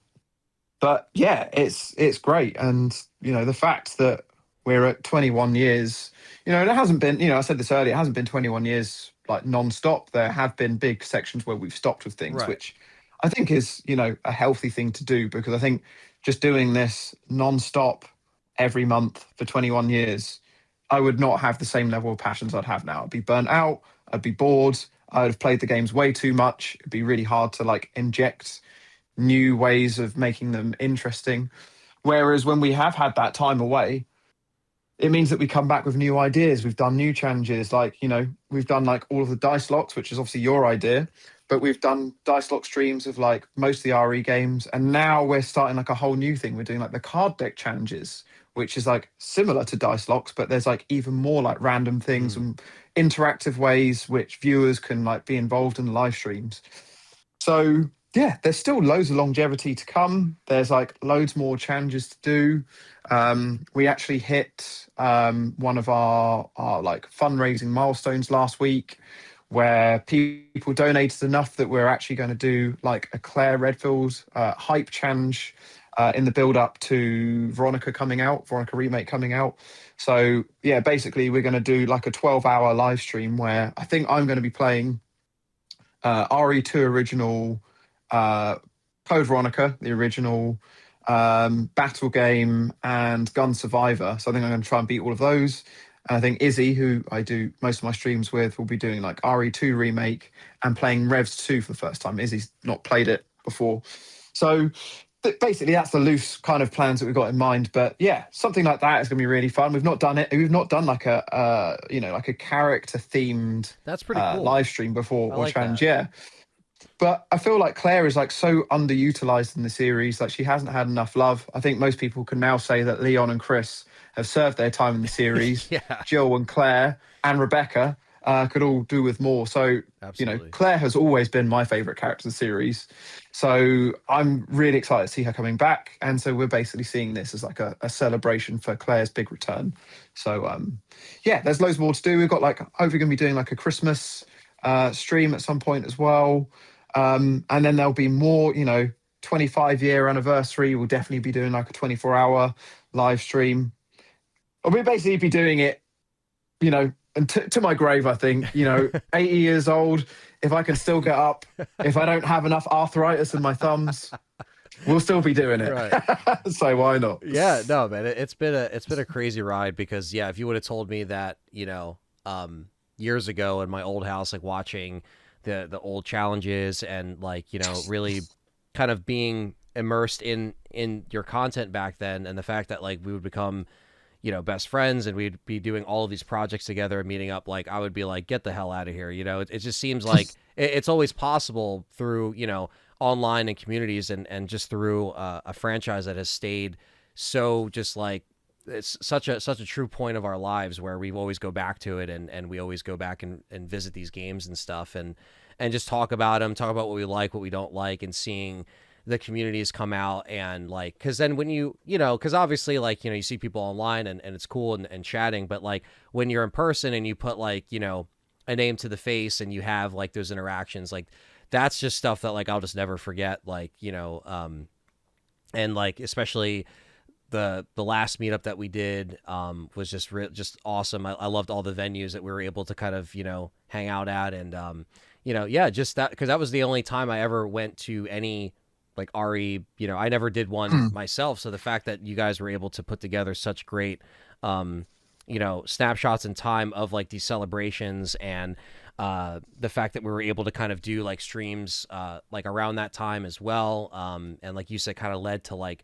But yeah, it's great. And, the fact that we're at 21 years, it hasn't been, I said this earlier, it hasn't been 21 years like non-stop. There have been big sections where we've stopped with things,
Right.
which I think is, a healthy thing to do, because I think just doing this non-stop every month for 21 years, I would not have the same level of passions I'd have now. I'd be burnt out, I'd be bored, I'd have played the games way too much. It'd be really hard to like inject new ways of making them interesting. Whereas when we have had that time away, it means that we come back with new ideas. We've done new challenges, like, we've done like all of the dice locks, which is obviously your idea, but we've done dice lock streams of like most of the RE games. And now we're starting like a whole new thing. We're doing like the card deck challenges, which is like similar to dice locks, but there's like even more like random things and interactive ways which viewers can like be involved in the live streams. So yeah, there's still loads of longevity to come. There's like loads more challenges to do. We actually hit one of our like fundraising milestones last week, where people donated enough that we're actually going to do like a Claire Redfield hype challenge in the build up to Veronica Remake coming out. So yeah, basically we're going to do like a 12-hour live stream where I think I'm going to be playing RE2 original, Code Veronica, the original, Battle Game, and Gun Survivor. So I think I'm going to try and beat all of those. And I think Izzy, who I do most of my streams with, will be doing like RE2 Remake and playing Revs 2 for the first time. Izzy's not played it before. So basically that's the loose kind of plans that we've got in mind. But yeah, something like that is going to be really fun. We've not done it. We've not done like a like a character themed
That's pretty cool.
live stream before or
like
challenge.
That.
Yeah. But I feel like Claire is like so underutilized in the series. Like she hasn't had enough love. I think most people can now say that Leon and Chris have served their time in the series.
Yeah.
Jill and Claire and Rebecca could all do with more. So,
Absolutely.
Claire has always been my favorite character of the series. So I'm really excited to see her coming back. And so we're basically seeing this as like a celebration for Claire's big return. So, yeah, there's loads more to do. We've got like, hopefully going to be doing like a Christmas stream at some point as well. And then there'll be more, 25-year anniversary. We'll definitely be doing like a 24-hour live stream. Or we'll basically be doing it, and to my grave, I think, 80 years old, if I can still get up, if I don't have enough arthritis in my thumbs, we'll still be doing it.
Right.
So why not?
Yeah, no, man, it's been a crazy ride because yeah, if you would have told me that, years ago in my old house, like watching the old challenges and like, really kind of being immersed in your content back then, and the fact that like we would become, best friends and we'd be doing all of these projects together and meeting up, like I would be like, get the hell out of here. It just seems like it's always possible through, online and communities and just through a franchise that has stayed so just like it's such a true point of our lives where we always go back to it and we always go back and visit these games and stuff and just talk about them, talk about what we like, what we don't like, and seeing the communities come out and like, because then when because obviously like, you see people online and it's cool and chatting, but like when you're in person and you put like, a name to the face and you have like those interactions, like that's just stuff that like I'll just never forget, like, and like especially the last meetup that we did was just awesome. I loved all the venues that we were able to kind of, hang out at and, yeah, just that, because that was the only time I ever went to any like RE, I never did one myself. So the fact that you guys were able to put together such great, snapshots in time of like these celebrations and the fact that we were able to kind of do like streams like around that time as well. And like you said, kind of led to like,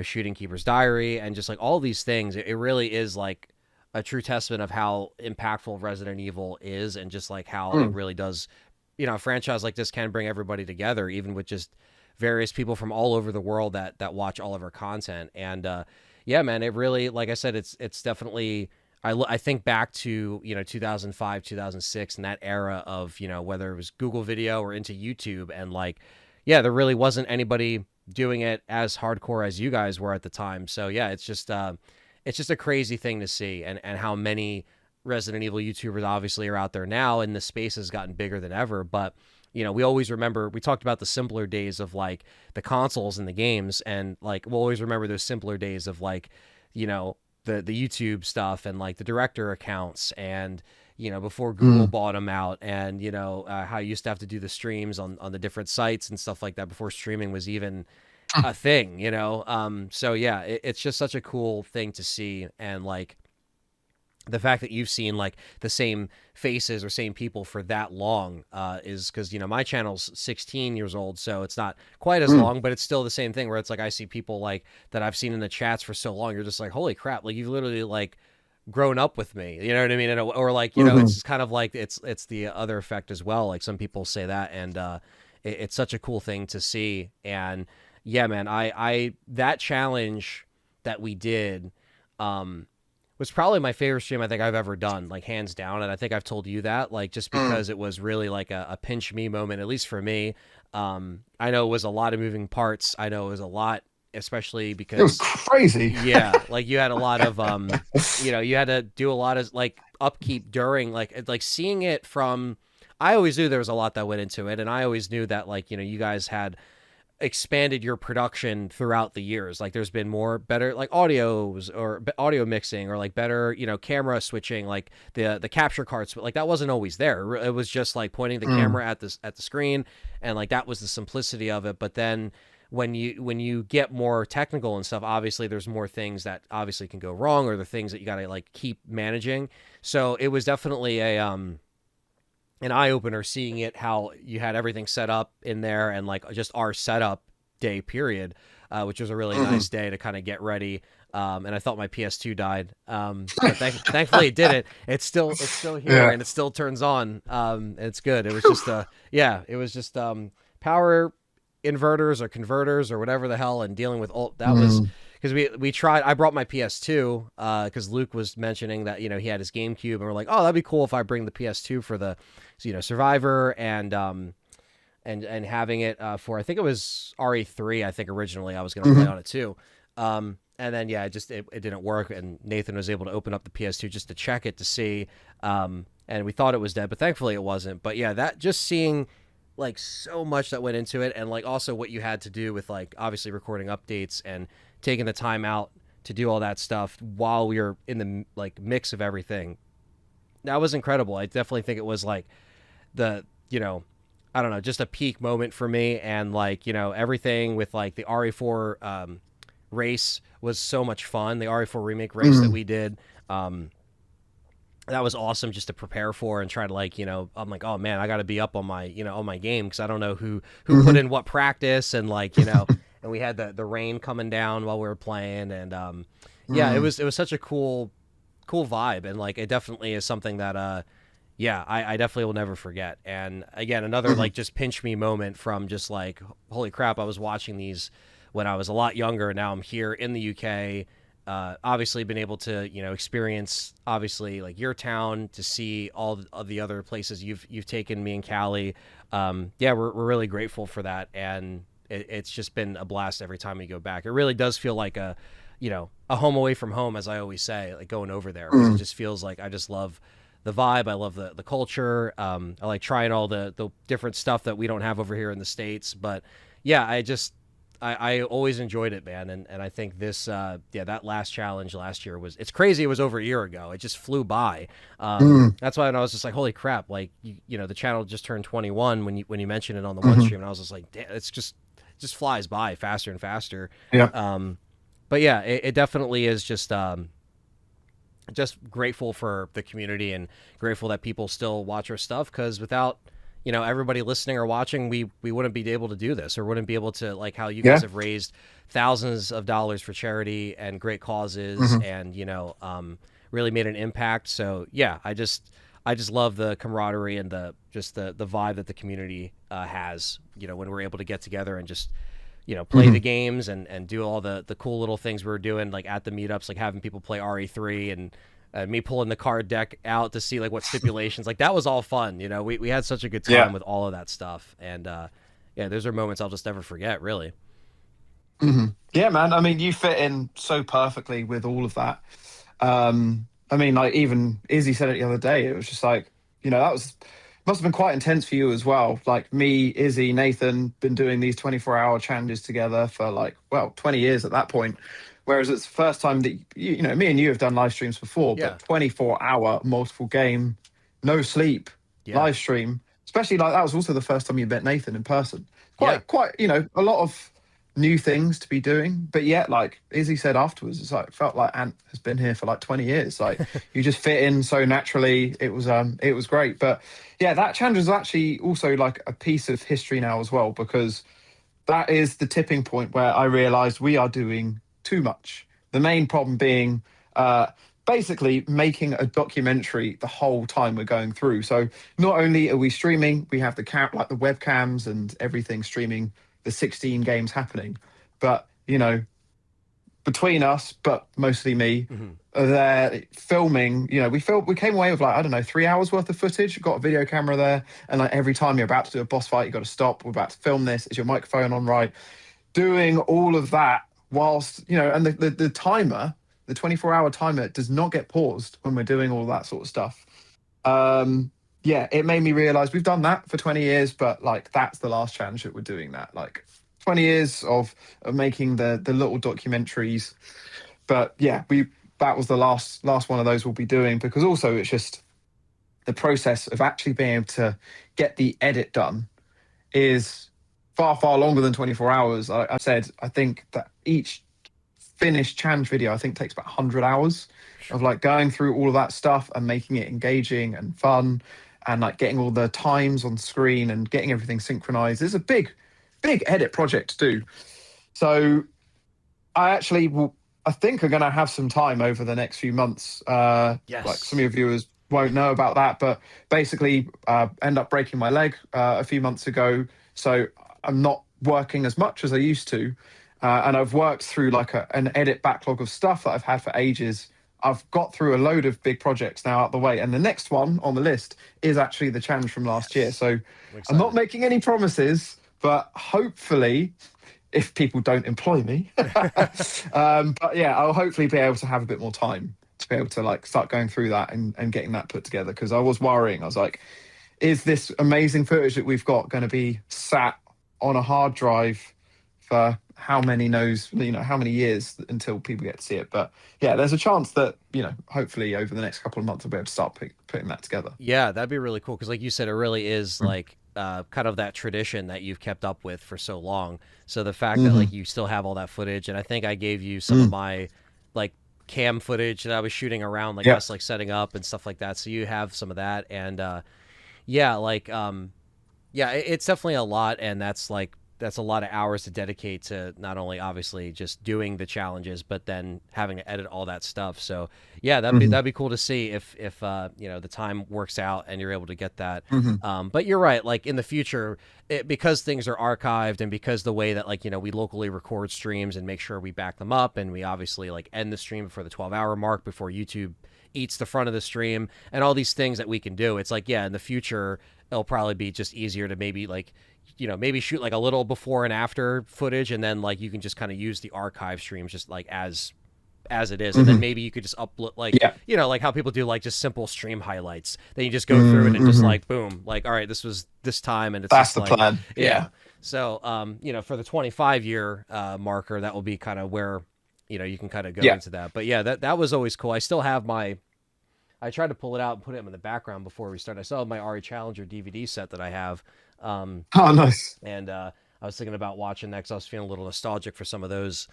Shooting Keeper's Diary and just like all these things. It really is like a true testament of how impactful Resident Evil is and just like how it really does, a franchise like this can bring everybody together, even with just various people from all over the world that watch all of our content. And yeah, man, it really, like I said, it's definitely, I think back to, 2005, 2006 and that era of, whether it was Google Video or into YouTube, and like, yeah, there really wasn't anybody doing it as hardcore as you guys were at the time. So yeah, it's just a crazy thing to see, and how many Resident Evil YouTubers obviously are out there now, and the space has gotten bigger than ever. But we always remember, we talked about the simpler days of like the consoles and the games, and like we'll always remember those simpler days of like, the YouTube stuff and like the director accounts and, before Google bought them out, and, how you used to have to do the streams on the different sites and stuff like that before streaming was even a thing, So yeah, it's just such a cool thing to see. And like, the fact that you've seen like the same faces or same people for that long is because, my channel's 16 years old, so it's not quite as long, but it's still the same thing where it's like I see people like that I've seen in the chats for so long. You're just like, holy crap, like you've literally like grown up with me, you know what I mean? Or like, it's kind of like it's the other effect as well. Like some people say that, and it's such a cool thing to see. And yeah, man, I that challenge that we did was probably my favorite stream I think I've ever done, like hands down. And I think I've told you that, like, just because it was really like a pinch me moment, at least for me. I know it was a lot of moving parts. I know it was a lot, especially because
it was crazy.
Yeah. Like you had a lot of, you had to do a lot of like upkeep during like seeing it from, I always knew there was a lot that went into it. And I always knew that like, you guys had expanded your production throughout the years. Like there's been better like audios or audio mixing, or like better, camera switching, like the capture cards, but like that wasn't always there. It was just like pointing the camera at the screen, and like that was the simplicity of it. But then when you get more technical and stuff, obviously there's more things that obviously can go wrong, or the things that you got to like keep managing. So it was definitely an eye-opener seeing it, how you had everything set up in there, and like just our setup day period, which was a really nice day to kind of get ready. And I thought my PS2 died, but thankfully it didn't. It's still here, and it still turns on. And it's good. It was just it was just power inverters or converters or whatever the hell, and dealing with all that was. Because we tried, I brought my PS2 because Luke was mentioning that, he had his GameCube, and we're like, oh, that'd be cool if I bring the PS2 for the, Survivor and having it for, I think it was RE3, I think originally I was going to play on it too. And then, yeah, it didn't work, and Nathan was able to open up the PS2 just to check it to see, and we thought it was dead, but thankfully it wasn't. But yeah, that just seeing like so much that went into it, and like also what you had to do with like obviously recording updates and taking the time out to do all that stuff while we were in the like mix of everything. that was incredible. I definitely think it was like the, you know, I don't know, just a peak moment for me. And like, you know, everything with like the RE4 race was so much fun. The RE4 remake race that we did. That was awesome just to prepare for and try to like, you know, I'm like, oh man, I got to be up on my, you know, on my game, because I don't know who put in what practice, and like, you know, and we had the rain coming down while we were playing, and yeah, it was such a cool vibe, and like it definitely is something that yeah, I definitely will never forget. And again, another like just pinch me moment from just like, holy crap, I was watching these when I was a lot younger. Now I'm here in the UK. Obviously been able to, you know, experience obviously like your town, to see all of the other places you've taken me and Callie. Yeah, we're really grateful for that. And it's just been a blast every time we go back. It really does feel like a, you know, a home away from home, as I always say, like going over there, because it just feels like I just love the vibe. I love the culture. I like trying all the different stuff that we don't have over here in the States. But yeah, I always enjoyed it, man. And I think this, yeah, that last challenge last year it's crazy. It was over a year ago. It just flew by. That's why I was just like, holy crap. Like, you know, the channel just turned 21 when you mentioned it on the one stream. And I was just like, damn, it's just flies by faster and faster.
Yeah.
But yeah, it definitely is just grateful for the community, and grateful that people still watch our stuff, because without, you know, everybody listening or watching, we wouldn't be able to do this, or wouldn't be able to, like how you guys have raised thousands of dollars for charity and great causes, and, you know, really made an impact. So yeah, I just love the camaraderie and the vibe that the community has, you know, when we're able to get together and just, you know, play the games and do all the cool little things we were doing, like at the meetups, like having people play RE3, and me pulling the card deck out to see like what stipulations, like that was all fun. You know, we had such a good time with all of that stuff. And yeah, those are moments I'll just never forget, really.
Yeah, man. I mean, you fit in so perfectly with all of that. I mean, like even Izzy said it the other day. It was just like, you know, must have been quite intense for you as well. Like me, Izzy, Nathan, been doing these 24-hour challenges together for like, well, 20 years at that point. Whereas it's the first time that, you know, me and you have done live streams before, but 24-hour multiple game, no sleep, live stream, especially like that was also the first time you met Nathan in person. Quite, you know, a lot of new things to be doing, but yet, like Izzy said afterwards, it's like felt like Ant has been here for like 20 years. Like you just fit in so naturally. It was great. But yeah, that challenge is actually also like a piece of history now as well, because that is the tipping point where I realized we are doing too much. The main problem being basically making a documentary the whole time we're going through. So not only are we streaming, we have the like the webcams and everything streaming the 16 games happening, but you know, between us, but mostly me, they're filming. You know, we came away with like, I don't know, 3 hours worth of footage. Got a video camera there, and like every time you're about to do a boss fight, you got to stop. We're about to film this. Is your microphone on right? Doing all of that whilst, you know, and the timer, the 24-hour timer, does not get paused when we're doing all that sort of stuff. Yeah, it made me realize we've done that for 20 years, but like that's the last challenge that we're doing that. Like 20 years of making the little documentaries. But yeah, that was the last one of those we'll be doing, because also it's just the process of actually being able to get the edit done is far longer than 24 hours. I said, I think that each finished challenge video, I think, takes about 100 hours of like going through all of that stuff and making it engaging and fun, and like getting all the times on screen and getting everything synchronized. It's a big edit project to do. So I actually I think I'm going to have some time over the next few months. Like some of your viewers won't know about that, but basically end up breaking my leg a few months ago. So I'm not working as much as I used to. And I've worked through like an edit backlog of stuff that I've had for ages. I've got through a load of big projects now out the way. And the next one on the list is actually the challenge from last year. So I'm not making any promises, but hopefully, if people don't employ me, but yeah, I'll hopefully be able to have a bit more time to be able to like start going through that and getting that put together. Because I was worrying. I was like, is this amazing footage that we've got going to be sat on a hard drive for how many knows, how many years until people get to see it. But yeah, there's a chance that, hopefully over the next couple of months I'll be able to start putting that together.
Yeah, that'd be really cool because, like you said, it really is like kind of that tradition that you've kept up with for so long. So the fact that like you still have all that footage, and I think I gave you some of my like cam footage that I was shooting around, like us like setting up and stuff like that. So you have some of that, and yeah, like yeah, it's definitely a lot, and that's a lot of hours to dedicate to not only obviously just doing the challenges, but then having to edit all that stuff. So yeah, that'd be cool to see if the time works out and you're able to get that. But you're right, like in the future, because things are archived and because the way that we locally record streams and make sure we back them up, and we obviously like end the stream before the 12-hour mark before YouTube eats the front of the stream, and all these things that we can do. It's like, yeah, in the future it'll probably be just easier to maybe maybe shoot like a little before and after footage, and then like you can just kind of use the archive streams just like as it is, and then maybe you could just upload like how people do like just simple stream highlights. Then you just go through it and just like boom, like all right, this was this time, and
that's the plan. Yeah.
So for the 25-year marker, that will be kind of where you can kind of go into that. But yeah, that was always cool. I still have I tried to pull it out and put it in the background before we started. I still have my RE Challenger DVD set that I have.
Oh, nice.
And I was thinking about watching that because I was feeling a little nostalgic for some of those.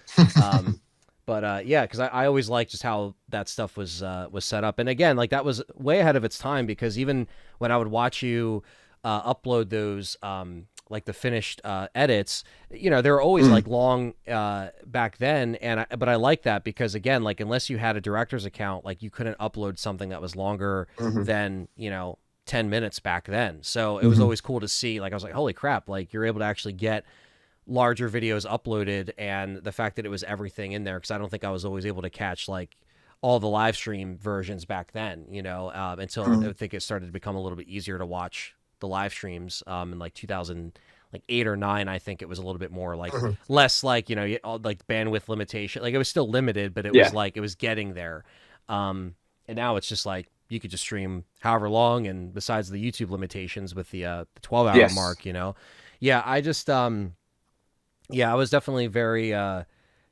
But yeah, because I always liked just how that stuff was set up. And again, like that was way ahead of its time, because even when I would watch you upload those like the finished edits, they were always like long back then, but I like that because again, like unless you had a director's account, like you couldn't upload something that was longer than 10 minutes back then. So it was always cool to see, like I was like, holy crap, like you're able to actually get larger videos uploaded, and the fact that it was everything in there, because I don't think I was always able to catch like all the live stream versions back then, until I think it started to become a little bit easier to watch the live streams in like 2008 or 9. I think it was a little bit more like less like like bandwidth limitation, like it was still limited, but it was like it was getting there, and now it's just like you could just stream however long, and besides the YouTube limitations with the 12-hour mark, yeah, I just I was definitely very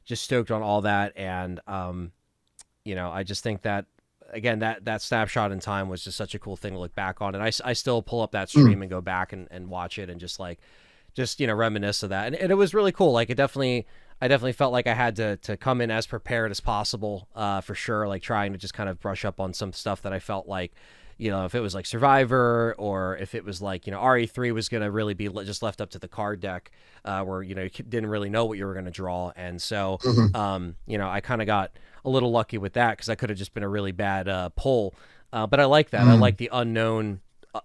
just stoked on all that, and I just think that again, that snapshot in time was just such a cool thing to look back on. And I still pull up that stream and go back and watch it and just reminisce of that. And it was really cool. Like I definitely felt like I had to come in as prepared as possible, for sure. Like trying to just kind of brush up on some stuff that I felt like, if it was like Survivor, or if it was like, RE3 was going to really be just left up to the card deck, where, you didn't really know what you were going to draw. And so, I kind of got a little lucky with that, because I could have just been a really bad pull. But I like that. I like the unknown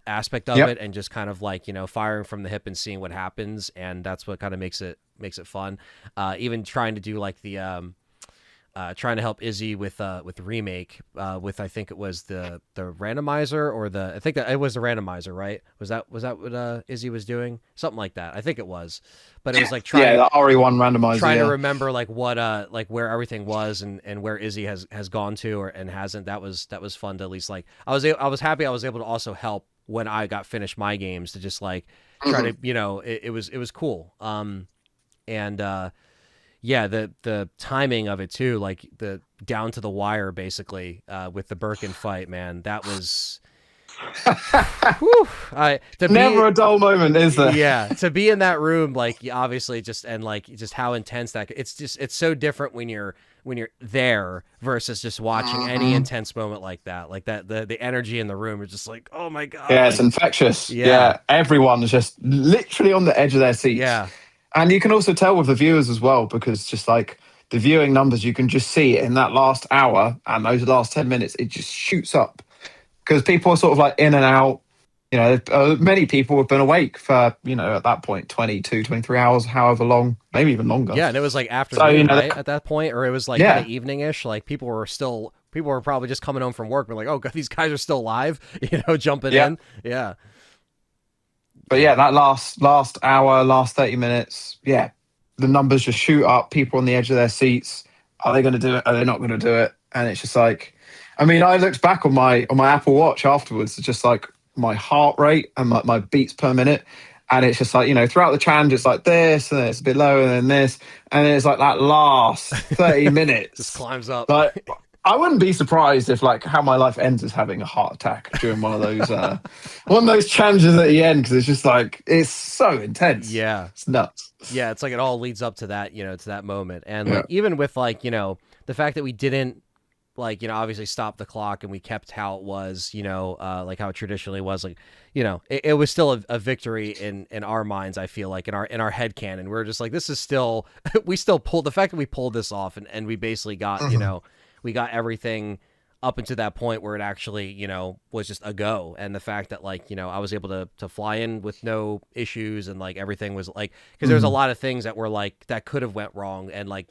aspect of it, and just kind of like, firing from the hip and seeing what happens. And that's what kind of makes it fun. Even trying to do like the, trying to help Izzy with remake, with, I think it was the randomizer, or I think that it was the randomizer, right? Was that what Izzy was doing? Something like that. I think it was, but it was like trying
the RE1 randomizer,
trying to remember like what like where everything was, and where Izzy has gone to and hasn't. That was fun to at least like, I was happy I was able to also help when I got finished my games, to just like try to, it was cool. Yeah, the timing of it too, like the down to the wire, basically, with the Birkin fight, man, that was whew,
never a dull moment, is there?
Yeah, to be in that room, like obviously just how intense it's so different when you're there versus just watching any intense moment like that. Like that, the energy in the room is just like, oh my god.
Yeah, it's infectious. Yeah, everyone's just literally on the edge of their seats.
Yeah.
And you can also tell with the viewers as well, because just like the viewing numbers, you can just see in that last hour and those last 10 minutes, it just shoots up, because people are sort of like in and out. Many people have been awake for, at that point, 22, 23 hours, however long, maybe even longer.
Yeah, and it was like afternoon, right, at that point, or it was like kind of evening-ish. Like people were probably just coming home from work. We're like, oh god, these guys are still live, jumping in. Yeah.
But yeah, that last hour, last 30 minutes, the numbers just shoot up. People on the edge of their seats. Are they going to do it? Are they not going to do it? And it's just like, I mean, I looked back on my Apple Watch afterwards, just like my heart rate and my beats per minute, And it's just like, throughout the challenge, it's like this, and then it's a bit lower, and then this, and then it's like that last 30
Just
minutes.
climbs up.
Like, I wouldn't be surprised if like how my life ends is having a heart attack during one of those challenges at the end, because it's just like it's so intense.
Yeah,
it's nuts.
Yeah, it's like it all leads up to that, to that moment. And
Yeah.
like even with like, the fact that we didn't like, obviously stop the clock and we kept how it was, like how it traditionally was, like, it was still a victory in our minds, I feel like, in our head canon. We're just like, this is still we still pulled the fact that we pulled this off, and we basically got, we got everything up until that point where it actually, was just a go. And the fact that like, I was able to fly in with no issues, and like everything was like, because there's a lot of things that were like, that could have went wrong. And like,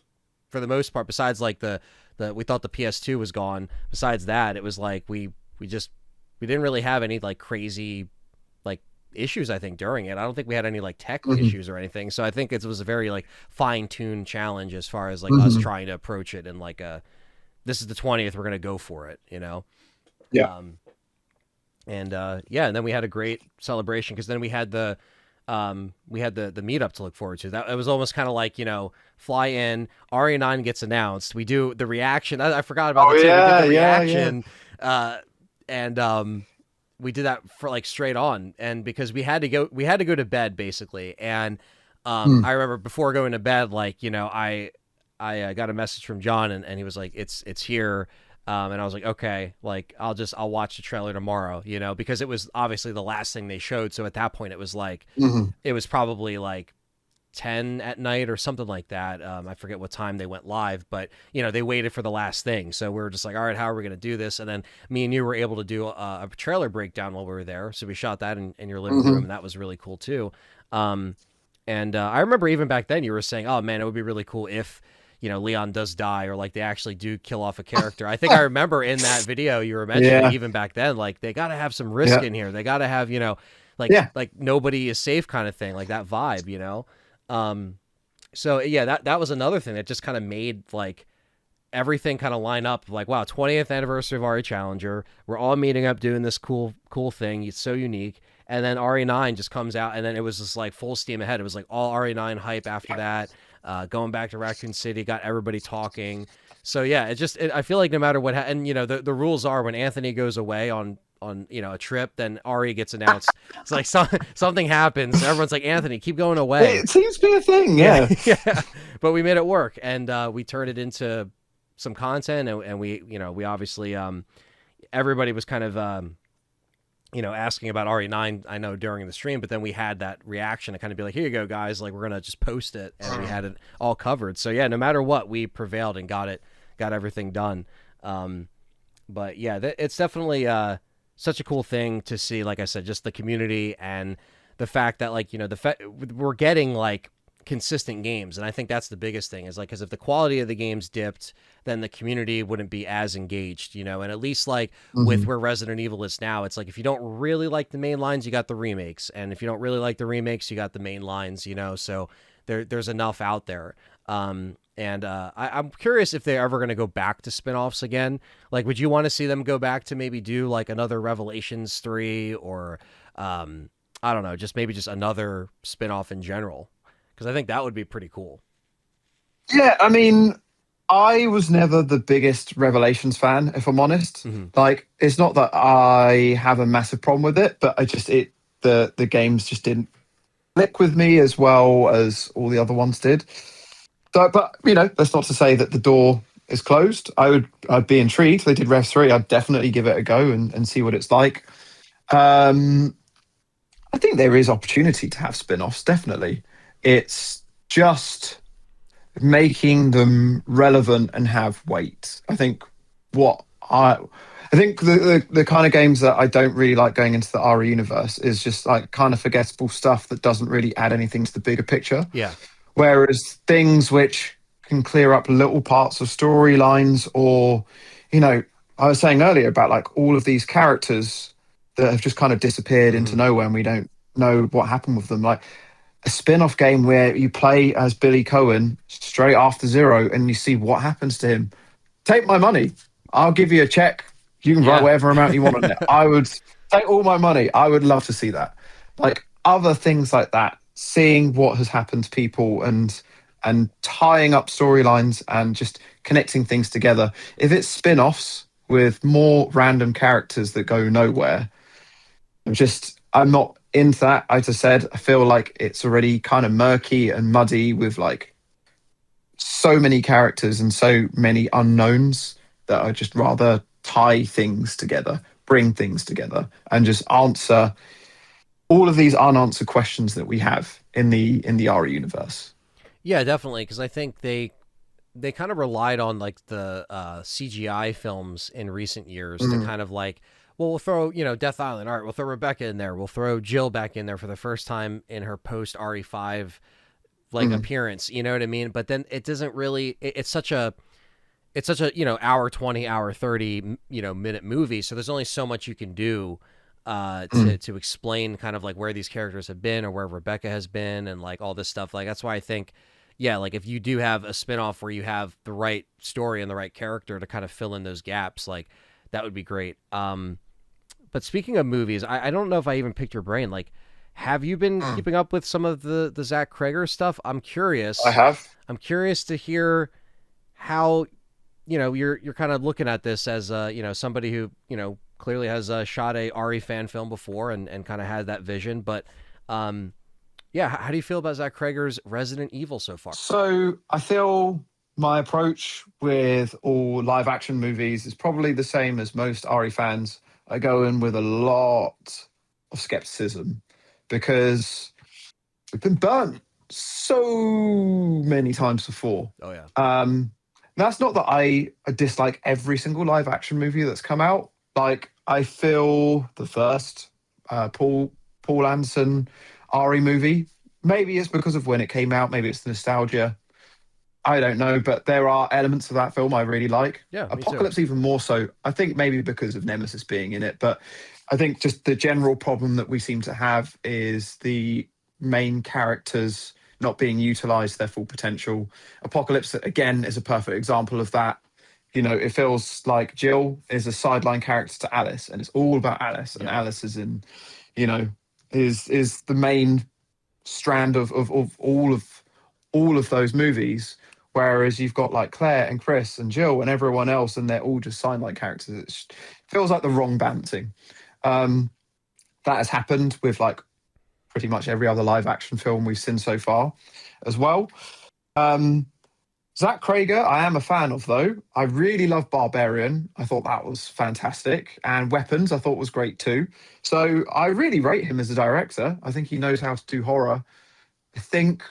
for the most part, besides like we thought the PS2 was gone. Besides that, it was like, we didn't really have any like crazy like issues, I think, during it. I don't think we had any like tech issues or anything. So I think it was a very like fine-tuned challenge as far as like us trying to approach it, and like this is the 20th, we're going to go for it,
Yeah.
And then we had a great celebration, because then we had the meetup to look forward to. That it was almost kind of like, fly in, RE9 gets announced, we do the reaction. I forgot about we did the reaction. And we did that for like straight on, and because we had to go to bed basically. And I remember before going to bed, like, I got a message from John, and he was like, it's here. And I was like, okay, like I'll watch the trailer tomorrow, because it was obviously the last thing they showed. So at that point it was like, it was probably like 10 at night or something like that. I forget what time they went live, but they waited for the last thing. So we were just like, all right, how are we going to do this? And then me and you were able to do a trailer breakdown while we were there. So we shot that in your living room, and that was really cool too. And I remember even back then you were saying, oh man, it would be really cool if, Leon does die, or like they actually do kill off a character. I think I remember in that video you were mentioning even back then, like they got to have some risk in here. They got to have, like nobody is safe kind of thing, like that vibe, So yeah, that was another thing that just kind of made like everything kind of line up. Like, wow, 20th anniversary of RE Challenger. We're all meeting up doing this cool thing. It's so unique. And then RE9 just comes out, and then it was just like full steam ahead. It was like all RE9 hype after that. Going back to Raccoon City, got everybody talking. So yeah, I feel like no matter what, and the rules are when Anthony goes away on a trip, then RE gets announced. It's like something happens. Everyone's like, Anthony, keep going away.
It seems to be a thing, yeah.
Yeah. But we made it work, and we turned it into some content, and we obviously everybody was kind of asking about RE9, I know, during the stream, but then we had that reaction to kind of be like, here you go, guys, like we're gonna just post it, and we had it all covered. So yeah, no matter what, we prevailed and got everything done. But yeah, it's definitely such a cool thing to see. Like I said, just the community, and the fact that like we're getting like consistent games, and I think that's the biggest thing, is like, because if the quality of the games dipped, then the community wouldn't be as engaged, and at least like with where Resident Evil is now, it's like if you don't really like the main lines, you got the remakes, and if you don't really like the remakes, you got the main lines, so there's enough out there. And I'm curious if they're ever going to go back to spinoffs again. Like, would you want to see them go back to maybe do like another Revelations 3, or I don't know, just another spinoff in general? Because I think that would be pretty cool.
Yeah, I mean, I was never the biggest Revelations fan, if I'm honest. Like, it's not that I have a massive problem with it, but the games just didn't click with me as well as all the other ones did. So, but that's not to say that the door is closed. I'd be intrigued. They did Rev 3. I'd definitely give it a go and see what it's like. I think there is opportunity to have spin-offs, definitely. It's just making them relevant and have weight. I think the kind of games that I don't really like going into the RE universe is just like kind of forgettable stuff that doesn't really add anything to the bigger picture.
Yeah.
Whereas things which can clear up little parts of storylines, or, I was saying earlier about like all of these characters that have just kind of disappeared into nowhere, and we don't know what happened with them. Like a spin-off game where you play as Billy Cohen straight after Zero and you see what happens to him. Take my money. I'll give you a check. You can write whatever amount you want on it. I would take all my money. I would love to see that. Like, other things like that, seeing what has happened to people and tying up storylines and just connecting things together. If it's spin-offs with more random characters that go nowhere, I'm not into that. I just said I feel like it's already kind of murky and muddy with like so many characters and so many unknowns that I just rather tie things together, bring things together, and just answer all of these unanswered questions that we have in the RE universe.
Yeah, definitely, because I think they kind of relied on like the CGI films in recent years to
Mm,
kind of like, well, we'll throw, Death Island. All right, we'll throw Rebecca in there. We'll throw Jill back in there for the first time in her post RE5 like
mm,
appearance. You know what I mean? But then it doesn't really. It's such a hour 20, hour 30 minute movie. So there's only so much you can do
mm.
to explain kind of like where these characters have been or where Rebecca has been and like all this stuff. Like that's why I think, yeah, like if you do have a spinoff where you have the right story and the right character to kind of fill in those gaps, like that would be great. But speaking of movies, I don't know if I even picked your brain. Like, have you been
Mm.
keeping up with some of the Zach Kreger stuff? I'm
I
curious.
have.
I'm curious to hear how you're kind of looking at this as somebody who clearly has shot a Ari fan film before and kind of had that vision. But yeah, how do you feel about Zach Kreger's Resident Evil so far?
So I feel my approach with all live action movies is probably the same as most RE fans. I go in with a lot of skepticism because we've been burnt so many times before.
Oh yeah.
Um, that's not that I dislike every single live action movie that's come out. Like I feel the first Paul Anderson Ari movie. Maybe it's because of when it came out. Maybe it's the nostalgia. I don't know, but there are elements of that film I really like.
Yeah, me too.
Apocalypse even more so. I think maybe because of Nemesis being in it, but I think just the general problem that we seem to have is the main characters not being utilized to their full potential. Apocalypse again is a perfect example of that. It feels like Jill is a sideline character to Alice, and it's all about Alice, and
Yeah.
Alice is in, you know, is the main strand of all of those movies. Whereas you've got like Claire and Chris and Jill and everyone else, and they're all just sideline characters. It feels like the wrong balancing. Um, that has happened with like pretty much every other live action film we've seen so far, as well. Um, Zach Kreger, I am a fan of though. I really love Barbarian. I thought that was fantastic, and Weapons I thought was great too. So I really rate him as a director. I think he knows how to do horror. I think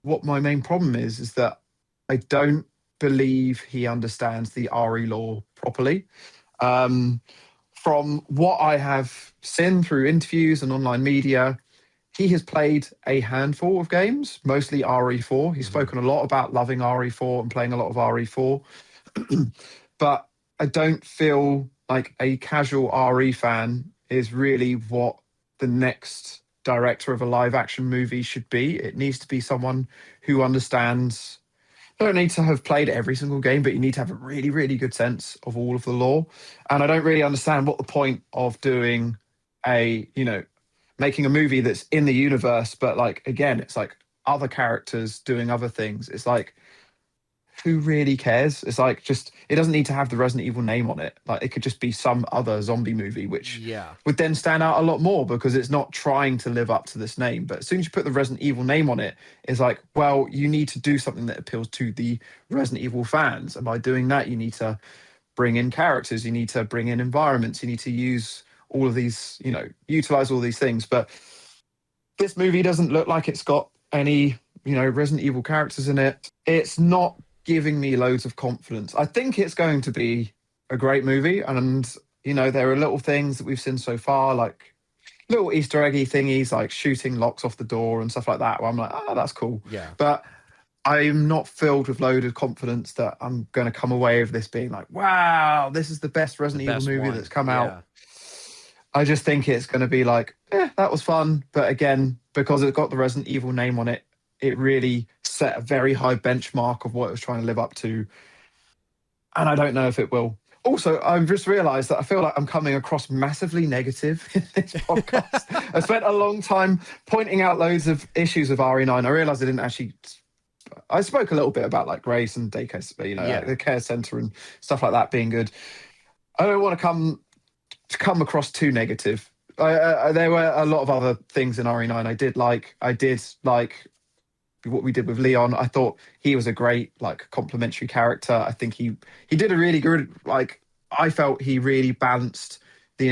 what my main problem is that I don't believe he understands the RE law properly. Um, from what I have seen through interviews and online media, he has played a handful of games, mostly RE4. He's
Hmm.
spoken a lot about loving RE4 and playing a lot of RE4. But I don't feel like a casual RE fan is really what the next director of a live action movie should be. It needs to be someone who understands. You don't need to have played every single game, but you need to have a really, really good sense of all of the lore. And I don't really understand what the point of doing making a movie that's in the universe, but like, again, it's like other characters doing other things. It's like, who really cares? It's like just it doesn't need to have the Resident Evil name on it. Like it could just be some other zombie movie, which
Yeah.
would then stand out a lot more because it's not trying to live up to this name. But as soon as you put the Resident Evil name on it, it's like, well, you need to do something that appeals to the Resident Evil fans. And by doing that, you need to bring in characters, you need to bring in environments, you need to use all of these, utilize all these things. But this movie doesn't look like it's got any, Resident Evil characters in it. It's not giving me loads of confidence. I think it's going to be a great movie. And, there are little things that we've seen so far, like little Easter eggy thingies, like shooting locks off the door and stuff like that, where I'm like, oh, that's cool.
Yeah.
But I'm not filled with load of confidence that I'm going to come away with this being like, wow, this is the best
The
Resident Evil
best
movie
one.
that's come out.
Yeah.
I just think it's going to be like, that was fun. But again, because it got the Resident Evil name on it, it really set a very high benchmark of what it was trying to live up to. And I don't know if it will. Also, I've just realised that I feel like I'm coming across massively negative in this podcast. I spent a long time pointing out loads of issues of RE9. I realised I didn't actually. I spoke a little bit about like Grace and daycare, like
Yeah.
the care centre and stuff like that being good. I don't want to come across too negative. There were a lot of other things in RE9 I did like. I did like what we did with Leon. I thought he was a great like complementary character. I think he did a really good like. I felt he really balanced the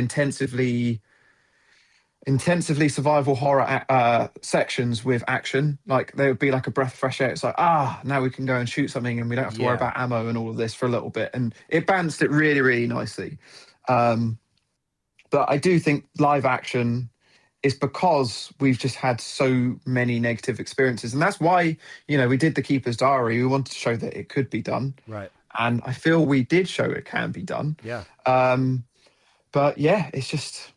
intensively survival horror sections with action. Like there would be like a breath of fresh air. It's like, now we can go and shoot something and we don't have to worry
Yeah.
about ammo and all of this for a little bit. And it balanced it really, really nicely. Um, but I do think live action is because we've just had so many negative experiences. And that's why, we did the Keeper's Diary. We wanted to show that it could be done.
Right.
And I feel we did show it can be done.
Yeah.
But yeah, it's just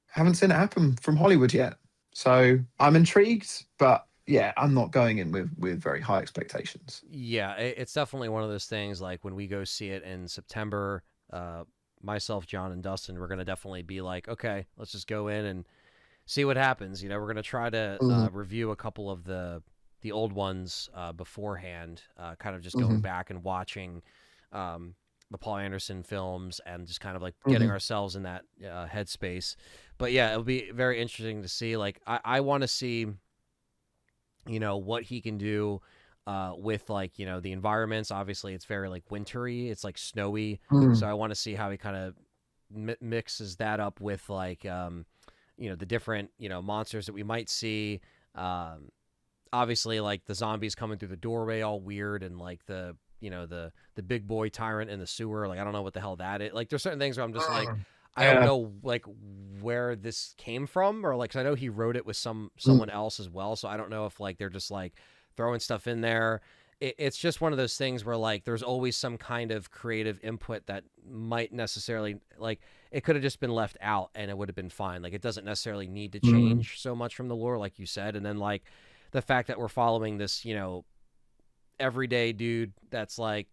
haven't seen it happen from Hollywood yet. So I'm intrigued, but yeah, I'm not going in with very high expectations.
Yeah, it's definitely one of those things. Like when we go see it in September, myself, John, and Dustin, we're gonna definitely be like, okay, let's just go in and see what happens. We're gonna try to
Mm,
review a couple of the old ones beforehand, kind of just going
mhm,
back and watching the Paul Anderson films and just kind of like getting
mhm,
ourselves in that headspace. But yeah, it'll be very interesting to see. Like I want to see, what he can do with like the environments. Obviously it's very like wintry, it's like snowy, so
mm,
I want to see how he kind of mixes that up with like the different monsters that we might see. Obviously like the zombies coming through the doorway all weird, and like the big boy tyrant in the sewer, like I don't know what the hell that is. Like there's certain things where I'm just like,
mm.
I don't
Yeah.
know like where this came from, or like 'cause I know he wrote it with
Mm,
someone else as well, so I don't know if like they're just like throwing stuff in there. It's just one of those things where like there's always some kind of creative input that might necessarily like it could have just been left out and it would have been fine. Like it doesn't necessarily need to
mm,
change so much from the lore, like you said. And then like the fact that we're following this, everyday dude that's like,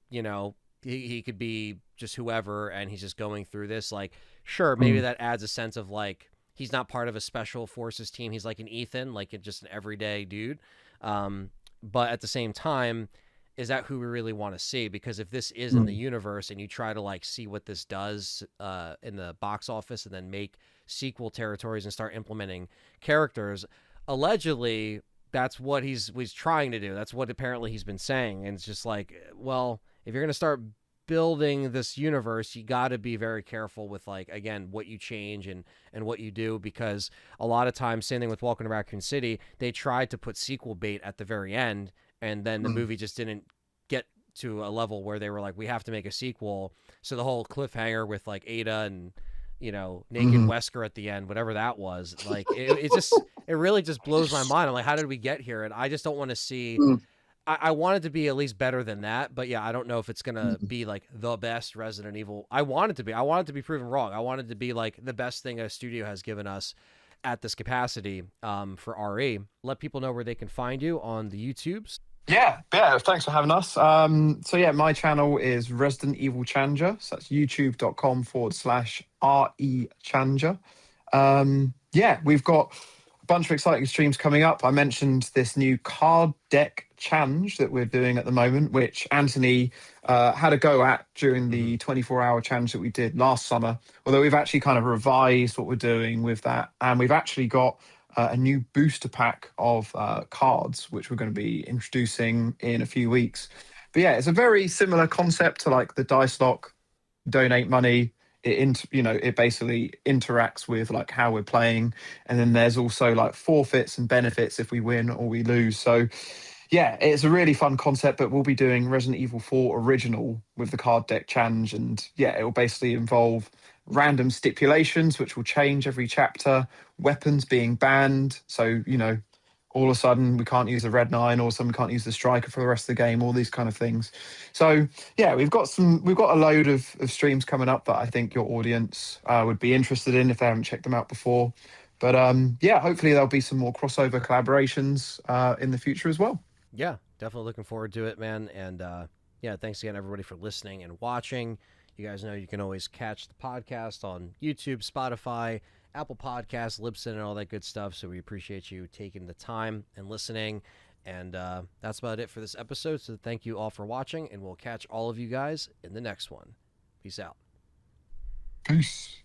he could be just whoever and he's just going through this. Like, sure, maybe
mm,
that adds a sense of like he's not part of a special forces team. He's like an Ethan, like just an everyday dude. But at the same time, is that who we really want to see? Because if this is in the
mm,
universe and you try to like see what this does in the box office and then make sequel territories and start implementing characters, allegedly that's what he's trying to do. That's what apparently he's been saying. And it's just like, well, if you're going to start building this universe, you got to be very careful with like, again, what you change and what you do, because a lot of times, same thing with Welcome to Raccoon City, they tried to put sequel bait at the very end, and then the
mm,
movie just didn't get to a level where they were like, we have to make a sequel. So the whole cliffhanger with like Ada and naked
mhm,
Wesker at the end, whatever that was, like it just it really just blows my mind. I'm like, how did we get here? And I just don't want to see.
mm,
I want it to be at least better than that, but yeah, I don't know if it's gonna
mhm.
be like the best Resident Evil. I want it to be. I want it to be proven wrong. I want it to be like the best thing a studio has given us at this capacity for RE. Let people know where they can find you on the YouTubes.
Yeah. Thanks for having us. So yeah, my channel is Resident Evil Challenger. So that's youtube.com/RE Challenger. Yeah, we've got a bunch of exciting streams coming up. I mentioned this new card deck challenge that we're doing at the moment, which Anthony had a go at during
Mm-hmm.
the 24-hour challenge that we did last summer. Although we've actually kind of revised what we're doing with that, and we've actually got a new booster pack of cards, which we're going to be introducing in a few weeks. But yeah, it's a very similar concept to like the dice lock, donate money. It basically interacts with like how we're playing, and then there's also like forfeits and benefits if we win or we lose. So yeah, it's a really fun concept, but we'll be doing Resident Evil 4 Original with the card deck challenge. And yeah, it will basically involve random stipulations, which will change every chapter, weapons being banned. So, all of a sudden we can't use the Red Nine, or some we can't use the Striker for the rest of the game, all these kind of things. So yeah, we've got a load of streams coming up that I think your audience would be interested in if they haven't checked them out before. But yeah, hopefully there'll be some more crossover collaborations in the future as well.
Yeah, definitely looking forward to it, man. And yeah, thanks again, everybody, for listening and watching. You guys know you can always catch the podcast on YouTube, Spotify, Apple Podcasts, Libsyn, and all that good stuff. So we appreciate you taking the time and listening. And that's about it for this episode. So thank you all for watching, and we'll catch all of you guys in the next one. Peace out.
Peace.